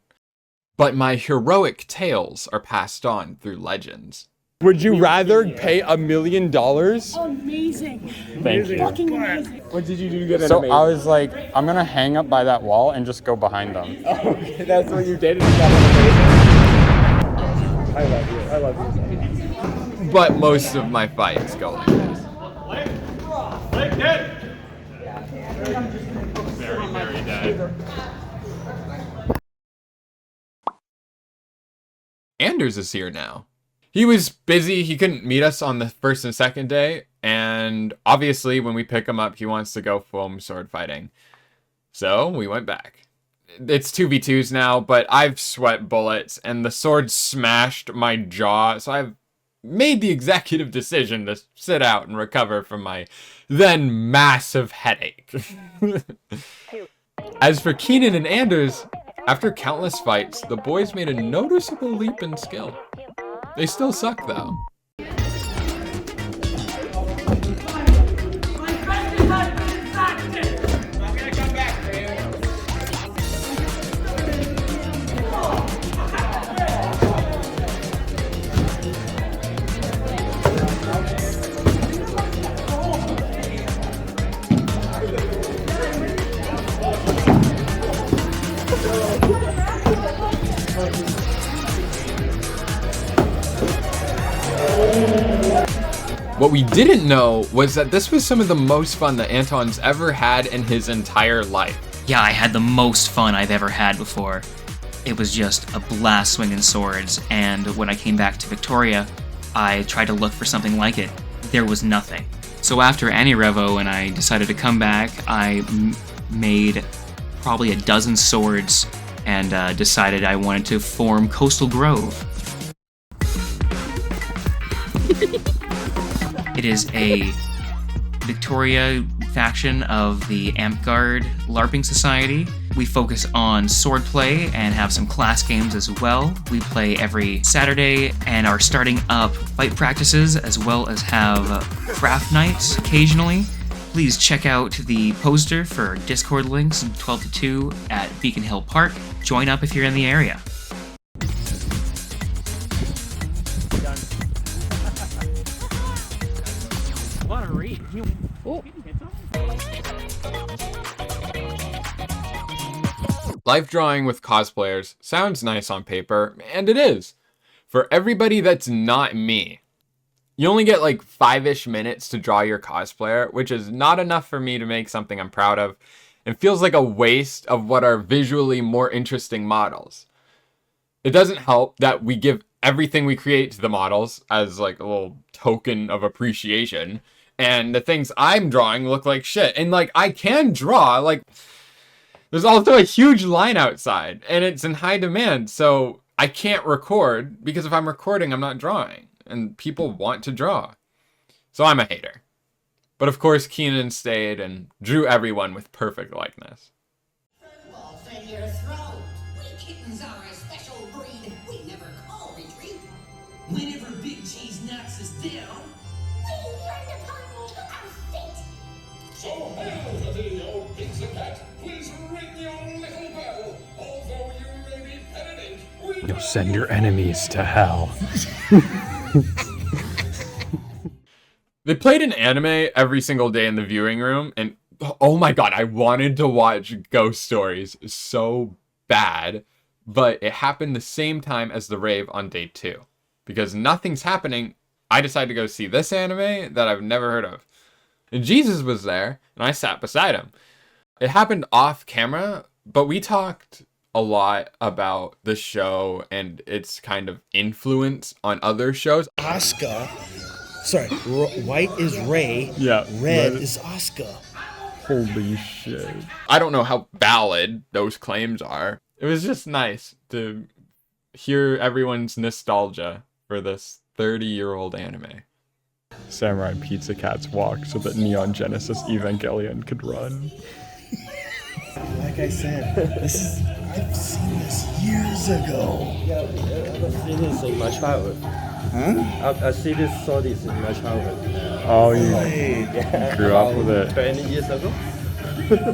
But my heroic tales are passed on through legends. Would you rather pay $1 million? Amazing. Thank you. Fucking amazing. What did you do to get it? So I was like, I'm gonna hang up by that wall and just go behind them. Oh, okay, that's what you did. I love you. I love you. But most of my fights go like this. Very, very dead. Anders is here now. He was busy, he couldn't meet us on the first and second day, and obviously when we pick him up, he wants to go foam sword fighting. So we went back. It's 2v2s now, but I've sweat bullets, and the sword smashed my jaw, so I've made the executive decision to sit out and recover from my then massive headache. As for Keenan and Anders, after countless fights, the boys made a noticeable leap in skill. They still suck, though. What we didn't know was that this was some of the most fun that Anton's ever had in his entire life. Yeah, I had the most fun I've ever had before. It was just a blast swinging swords, and when I came back to Victoria, I tried to look for something like it. There was nothing. So after Anirevo and I decided to come back, I made probably a dozen swords and decided I wanted to form Coastal Grove. It is a Victoria faction of the Amtgard LARPing Society. We focus on swordplay and have some class games as well. We play every Saturday and are starting up fight practices as well as have craft nights occasionally. Please check out the poster for Discord links 12 to 2 at Beacon Hill Park. Join up if you're in the area. Live drawing with cosplayers sounds nice on paper, and it is. For everybody that's not me. You only get like 5-ish minutes to draw your cosplayer, which is not enough for me to make something I'm proud of, and feels like a waste of what are visually more interesting models. It doesn't help that we give everything we create to the models as like a little token of appreciation, and the things I'm drawing look like shit. And like, I can draw, like, there's also a huge line outside, and it's in high demand, so I can't record, because if I'm recording, I'm not drawing, and people want to draw. So I'm a hater. But of course, Keenan stayed and drew everyone with perfect likeness. Whenever Big Cheese knocks us down, we learn upon our fate. So hail to thee, old pizza cat. Please ring your little bell. Although you may be penitent, You'll send your enemies to hell. They played an anime every single day in the viewing room, and oh my god, I wanted to watch Ghost Stories so bad, but it happened the same time as the rave on day 2. Because nothing's happening, I decided to go see this anime that I've never heard of. And Jesus was there, and I sat beside him. It happened off camera, but we talked a lot about the show and its kind of influence on other shows. Asuka, sorry, white is Ray, yeah, red is Asuka. Holy shit. I don't know how valid those claims are. It was just nice to hear everyone's nostalgia for this 30-year-old anime. Samurai Pizza Cats walked so that Neon Genesis Evangelion could run. Like I said, I've seen this years ago. Yeah, I've seen this in my childhood. Huh? I see this, saw this in my childhood. Oh, you Yeah. grew up with it. 20 years ago.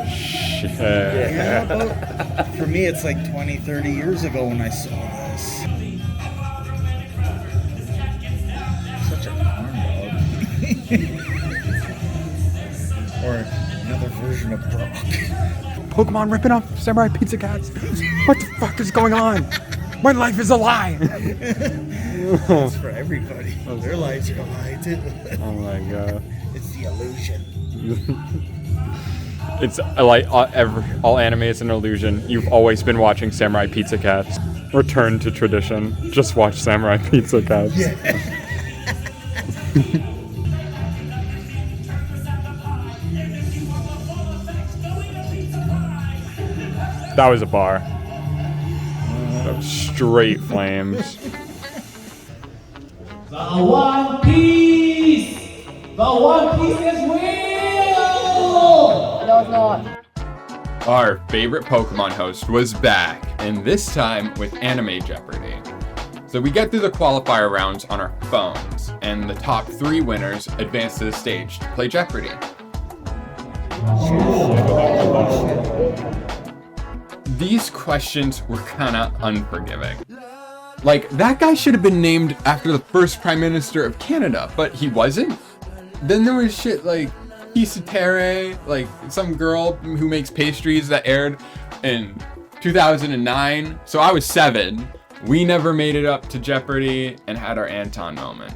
Shit. Yeah, for me, it's like 20, 30 years ago when I saw this. Such a cornball. Or another version of Brock. Pokemon ripping off Samurai Pizza Cats. What the fuck is going on? My life is a lie. It's for everybody. Their lives are a lie too. Oh my god. It's the illusion. It's like all anime is an illusion. You've always been watching Samurai Pizza Cats. Return to tradition. Just watch Samurai Pizza Cats. Yeah. That was a bar. That was straight flames. The One Piece! The One Piece is real! No, it's not. Our favorite Pokemon host was back, and this time with Anime Jeopardy. So we get through the qualifier rounds on our phones, and the top 3 winners advance to the stage to play Jeopardy. These questions were kinda unforgiving. Like, that guy should have been named after the first Prime Minister of Canada, but he wasn't. Then there was shit like Pisa Terre, like some girl who makes pastries that aired in 2009. So I was 7. We never made it up to Jeopardy and had our Anton moment.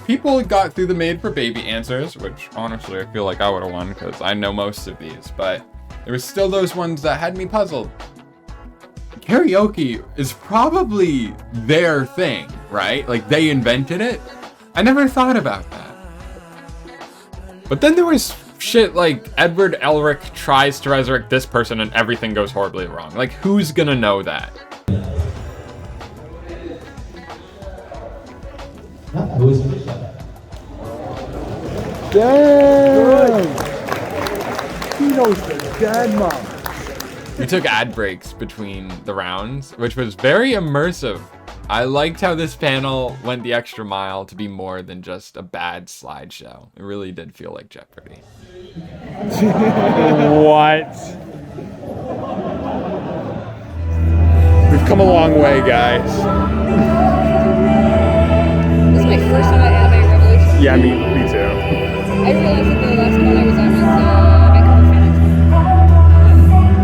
People got through the made for baby answers, which honestly I feel like I would have won because I know most of these, but there was still those ones that had me puzzled. Karaoke is probably their thing, right? Like they invented it. I never thought about that. But then there was shit like Edward Elric tries to resurrect this person and everything goes horribly wrong. Like who's gonna know that? Who is it? Damn! He knows the dead mom. We took ad breaks between the rounds, which was very immersive. I liked how this panel went the extra mile to be more than just a bad slideshow. It really did feel like Jeopardy. What? We've come a long way, guys. This is my first time at Anime Revolution. Yeah, me too. I realized that the last one I was at was Vancouver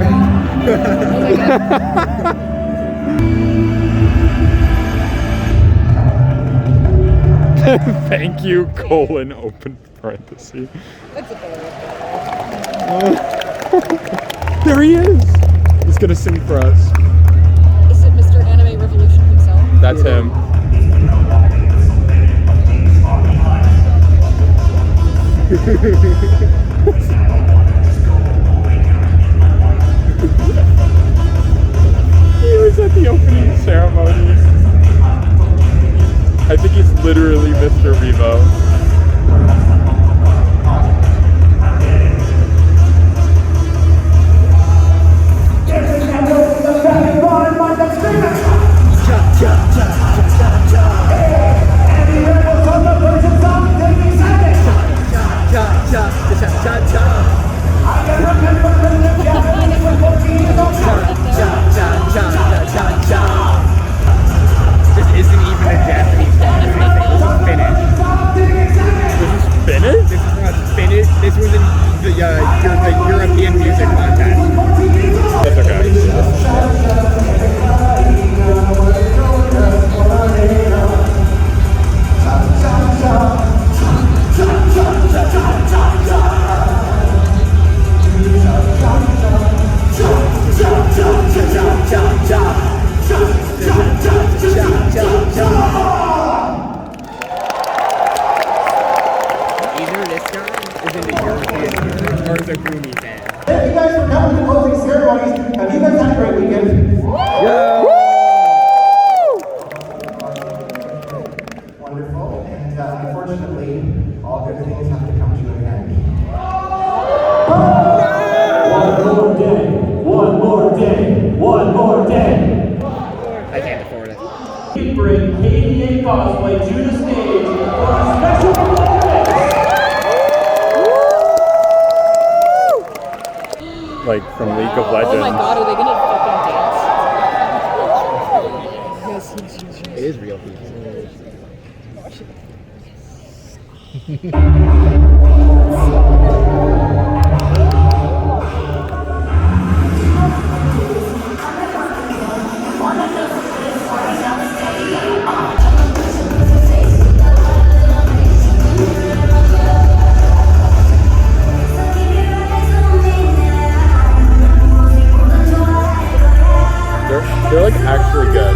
Canada. Oh my god. Thank you, colon, open parenthesis. That's a There he is! He's gonna sing for us. Is it Mr. Anime Revolution himself? That's him. He was at the opening ceremony. I think he's literally Mr. Revo. This isn't even a Japanese song. This is Finnish. This is not Finnish. This was in the European music contest. That's okay. Either this guy is in the European music or is a Gumi fan. Thank you guys for coming to closing ceremonies. Have you guys had a great weekend? Wonderful. And unfortunately, all good things have to come to an end. One more day. One more day. One more day. I can't afford it. We bring Katie and Cosplay to the stage for a special performance. Like from League of Legends. Oh my god, are they gonna fucking dance? It is real people. They're like actually good.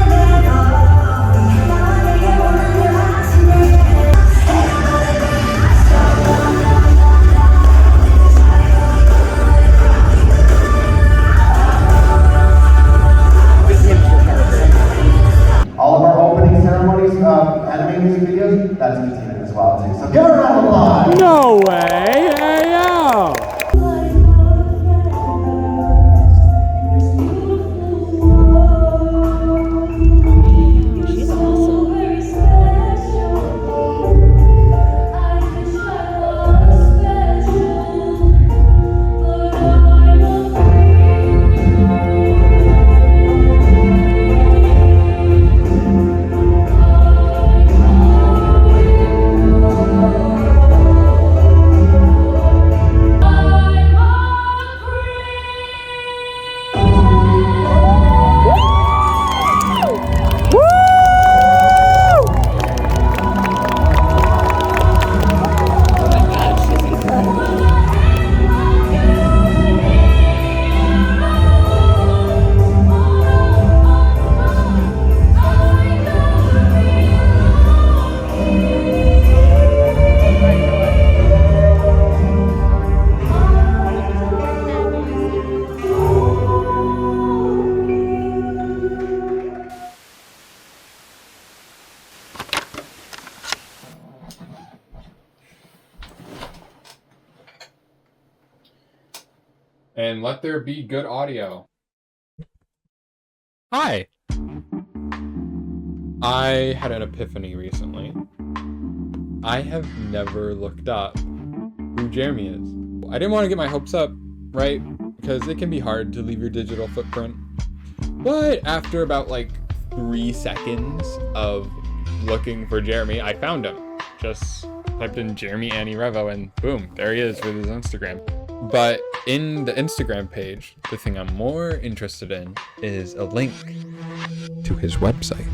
All of our opening ceremonies, anime music videos, that's VTuber as well too. So give her a round of applause. No way! Hey, yo! and let there be good audio. Hi! I had an epiphany recently. I have never looked up who Jeremy is. I didn't want to get my hopes up, right? Because it can be hard to leave your digital footprint. But after about like 3 seconds of looking for Jeremy, I found him. Just typed in Jeremy Anirevo and boom, there he is with his Instagram. But in the Instagram page, the thing I'm more interested in is a link to his website.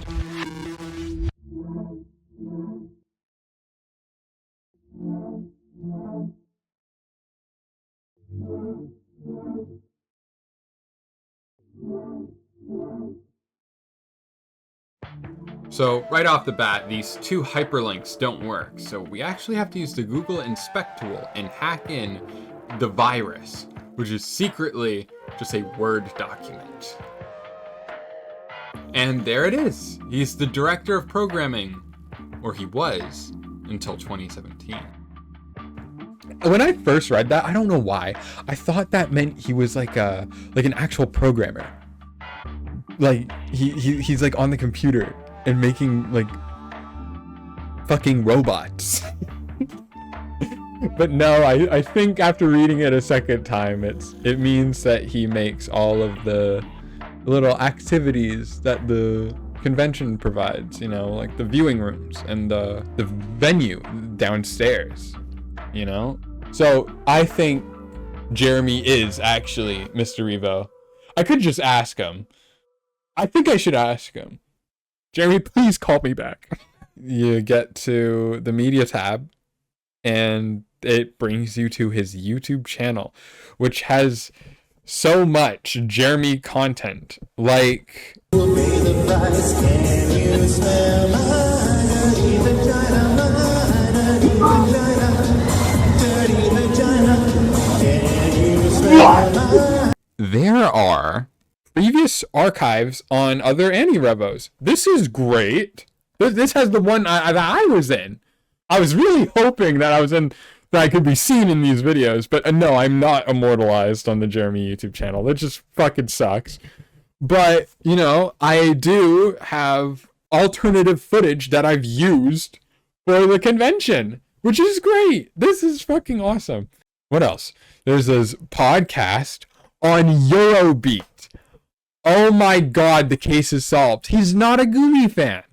So right off the bat, these 2 hyperlinks don't work. So we actually have to use the Google Inspect tool and hack in the virus, which is secretly just a Word document. And there it is. He's the director of programming, or he was until 2017. When I first read that, I don't know why, I thought that meant he was like an actual programmer. Like he's like on the computer and making like fucking robots. But no, I think after reading it a second time, it means that he makes all of the little activities that the convention provides, you know, like the viewing rooms and the venue downstairs, you know? So I think Jeremy is actually Mr. Revo. I could just ask him. I think I should ask him. Jeremy, please call me back. You get to the media tab and it brings you to his YouTube channel, which has so much Jeremy content, like there are previous archives on other Anirevos. This is great. This has the one that I was in. I was really hoping that I could be seen in these videos, but no, I'm not immortalized on the Jeremy YouTube channel. That just fucking sucks. But, you know, I do have alternative footage that I've used for the convention, which is great. This is fucking awesome. What else? There's this podcast on Eurobeat. Oh my god, the case is solved. He's not a Goomy fan.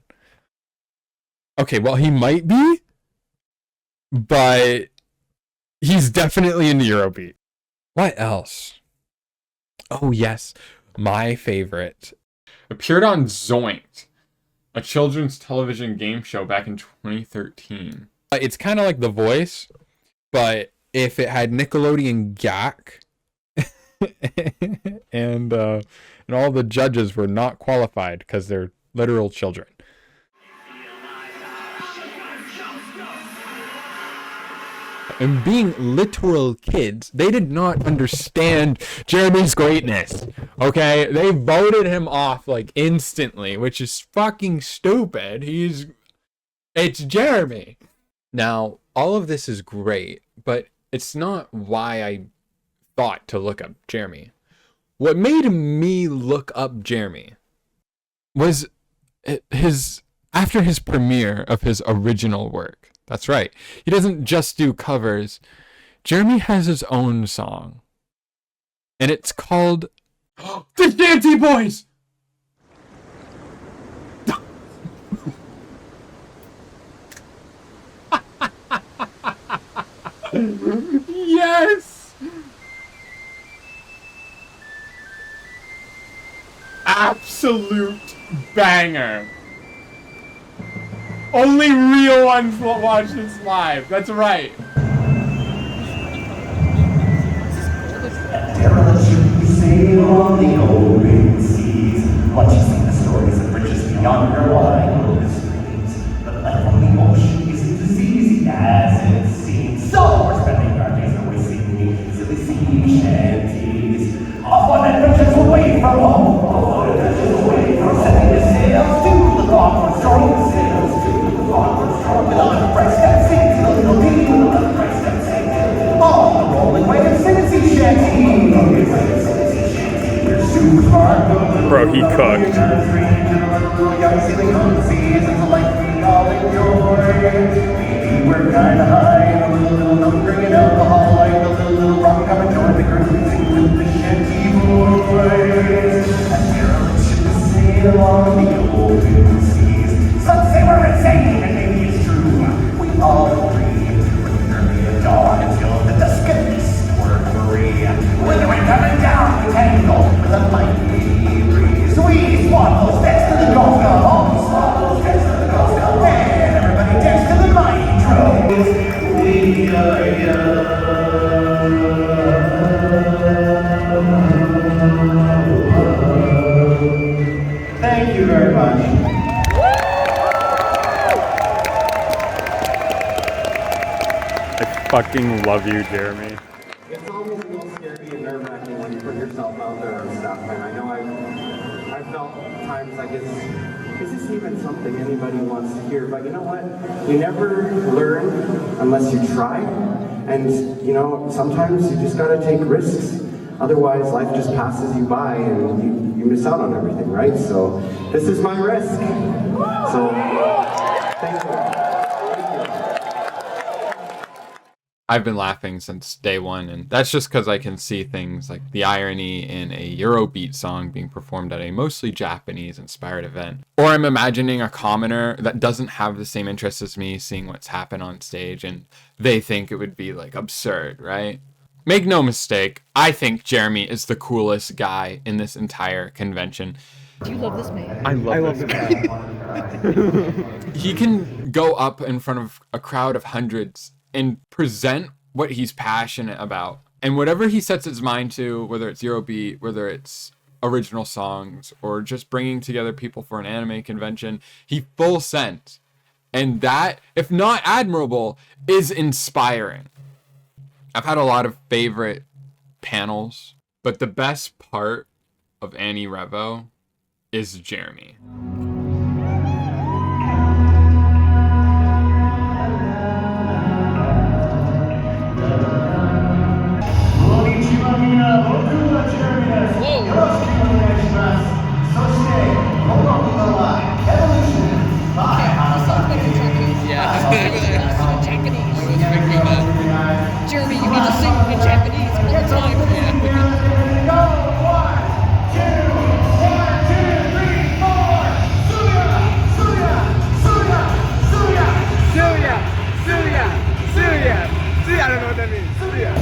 Okay, well, he might be, but he's definitely into Eurobeat. What else? Oh yes, my favorite. Appeared on Zoinked, a children's television game show back in 2013. It's kind of like The Voice, but if it had Nickelodeon Gak, and all the judges were not qualified because they're literal children. And being literal kids, they did not understand Jeremy's greatness. Okay? They voted him off like instantly, which is fucking stupid. It's Jeremy. Now, all of this is great, but it's not why I thought to look up Jeremy. What made me look up Jeremy was after his premiere of his original work. That's right. He doesn't just do covers. Jeremy has his own song. And it's called The Shanty Boys! Yes! Absolute banger. Only real ones will watch this live. That's right. Sailing on the open seas, watching the stories of riches beyond your wildest dreams. But life on the ocean isn't as easy as it seems. So we're spending our days away singing silly sea shanties, off on adventures away from home, off on adventures away from setting the sails to the rock, strong the sails to the rock, strong the little price that sings, the little people, the price that sings, on the rolling waves, singing sea shanties. Bro, he cooked. We're kinda high and a little numb, bringing alcohol like a little rum. Come and join the crew, sing with the shanty boys. And derelict ships sail along the open seas. Some say we're insane, and maybe it's true. We all agree, from early at dawn until the dusk of this we're free. When the wind coming down, we tangle with a mighty breeze. We swallow steps to the Gulf Gulf, all we swallow steps to the Gulf Gulf. And everybody dance to the mighty drums. We are young. Thank you very much. I fucking love you, Jeremy. It's always a little scary and nerve-wracking when you put yourself out there and stuff. And I know I've felt times I guess, is this even something anybody wants to hear? But you know what? You never learn unless you try. And you know, sometimes you just gotta take risks. Otherwise, life just passes you by and you miss out on everything, right? So this is my risk. So thank you. I've been laughing since day one, and that's just because I can see things like the irony in a Eurobeat song being performed at a mostly Japanese-inspired event. Or I'm imagining a commoner that doesn't have the same interests as me seeing what's happened on stage, and they think it would be, like, absurd, right? Make no mistake, I think Jeremy is the coolest guy in this entire convention. Do you love this man? I love this man. He can go up in front of a crowd of hundreds and present what he's passionate about. And whatever he sets his mind to, whether it's Eurobeat, whether it's original songs, or just bringing together people for an anime convention, he full sends. And that, if not admirable, is inspiring. I've had a lot of favorite panels, but the best part of Anirevo is Jeremy. Jeremy, you need to sing in Japanese all the time. I don't know what that means. Suya,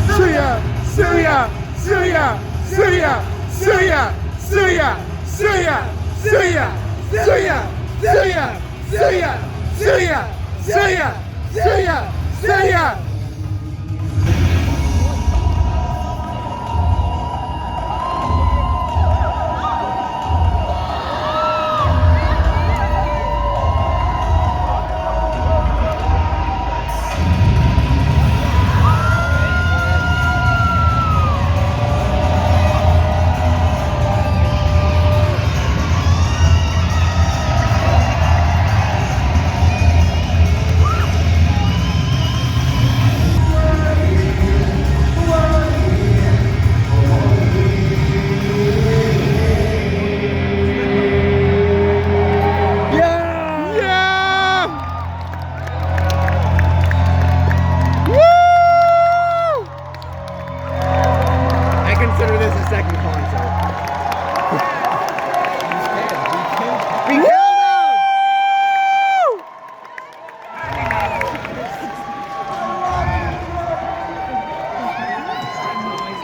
Suya, Suya, Suya, Suya, Suya, Suya, Suya, Suya, Suya, Suya, Suya, Suya, Suya, Suya.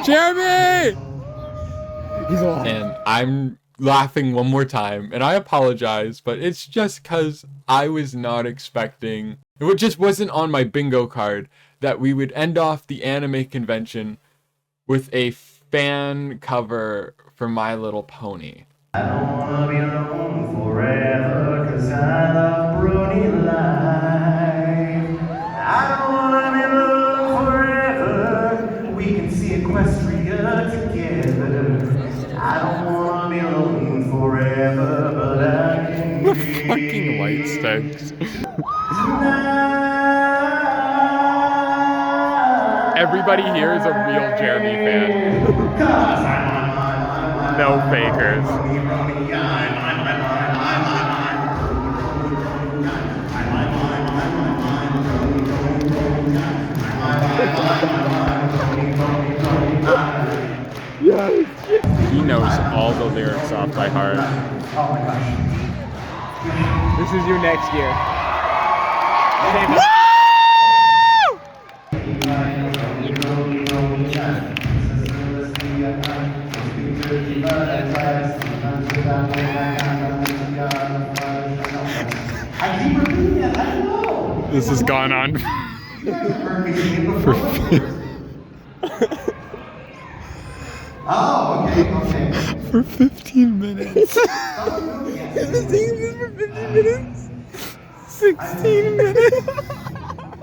Jeremy! And I'm laughing one more time, and I apologize, but it's just because I was not expecting, it just wasn't on my bingo card, that we would end off the anime convention with a fan cover for My Little Pony. I don't wanna be alone forever, 'cause I love Brony life. I don't wanna be alone forever, we can see Equestria together. I don't wanna be alone forever, but I can The fucking light sticks. Everybody here is a real Jeremy fan. no fakers. Yes. He knows all the lyrics off by heart. Oh my gosh. This is your next year. I keep repeating it, I don't know. This has gone on for Oh, okay. for 15 minutes. I've been singing this for 15 minutes. 16 minutes. Oh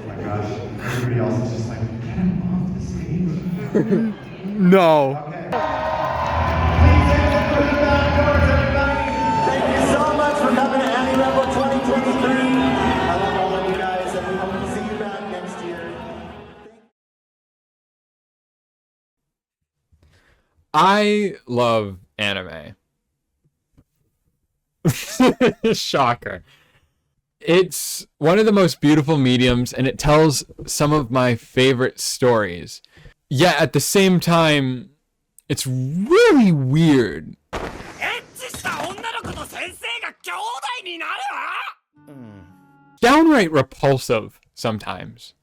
my gosh. Everybody else is just like, get him off the stage. No. Okay. Thank you so much for coming to Anirevo 2023. I love all of you guys, and we hope to see you back next year. I love anime. Shocker. It's one of the most beautiful mediums, and it tells some of my favorite stories. Yet at the same time, it's really weird. Downright repulsive sometimes.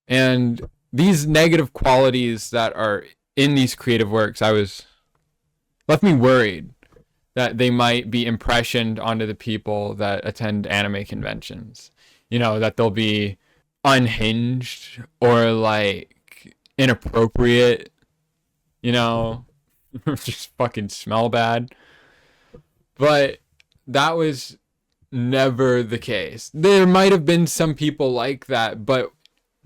And these negative qualities that are in these creative works, left me worried that they might be impressioned onto the people that attend anime conventions. You know, that they'll be unhinged or like inappropriate, you know, just fucking smell bad. But that was never the case. There might have been some people like that, but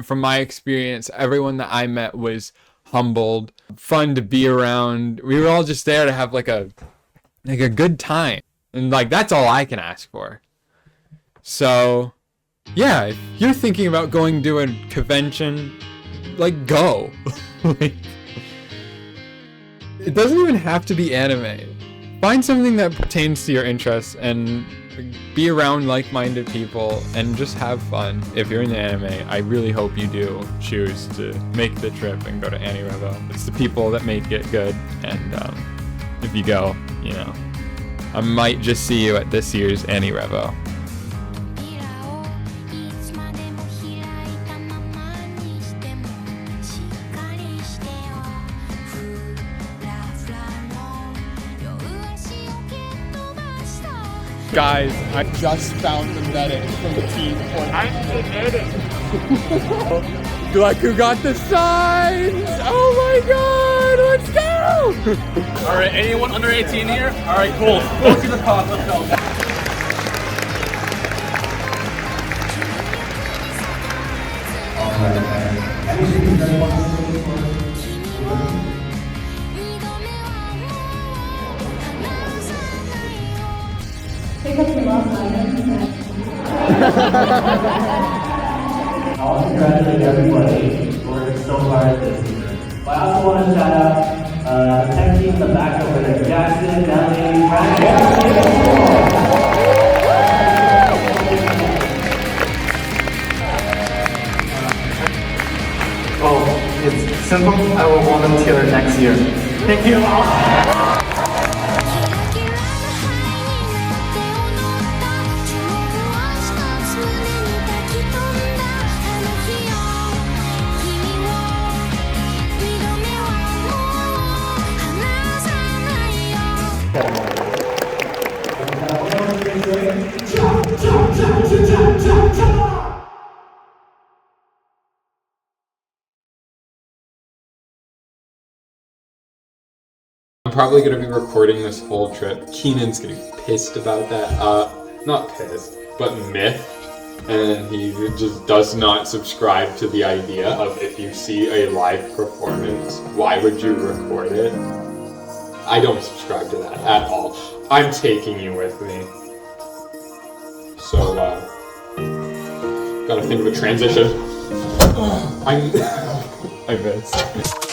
from my experience, everyone that I met was humbled, fun to be around. We were all just there to have like a good time, and like that's all I can ask for. So yeah, if you're thinking about going to a convention, like go. Like, it doesn't even have to be anime. Find something that pertains to your interests and be around like-minded people and just have fun. If you're in the anime, I really hope you do choose to make the trip and go to Anirevo. It's the people that make it good, and if you go, you know, I might just see you at this year's Anirevo. Guys, I just found the medic from the team. I'm the medic. Gleku got the signs. Oh my god, let's go. All right, anyone under 18 here? All right, cool. Go to the top. Let's go. Pick up your lost items. I want to congratulate everybody for working so hard this year. But I also want to shout out the tech team in the back over there. Jackson, Nelly, Oh, it's simple. I will volunteer next year. Thank you all. I'm probably going to be recording this whole trip. Keenan's going to be pissed about that. Not pissed, but miffed. And he just does not subscribe to the idea of if you see a live performance, why would you record it? I don't subscribe to that at all. I'm taking you with me. So, gotta think of a transition. I missed.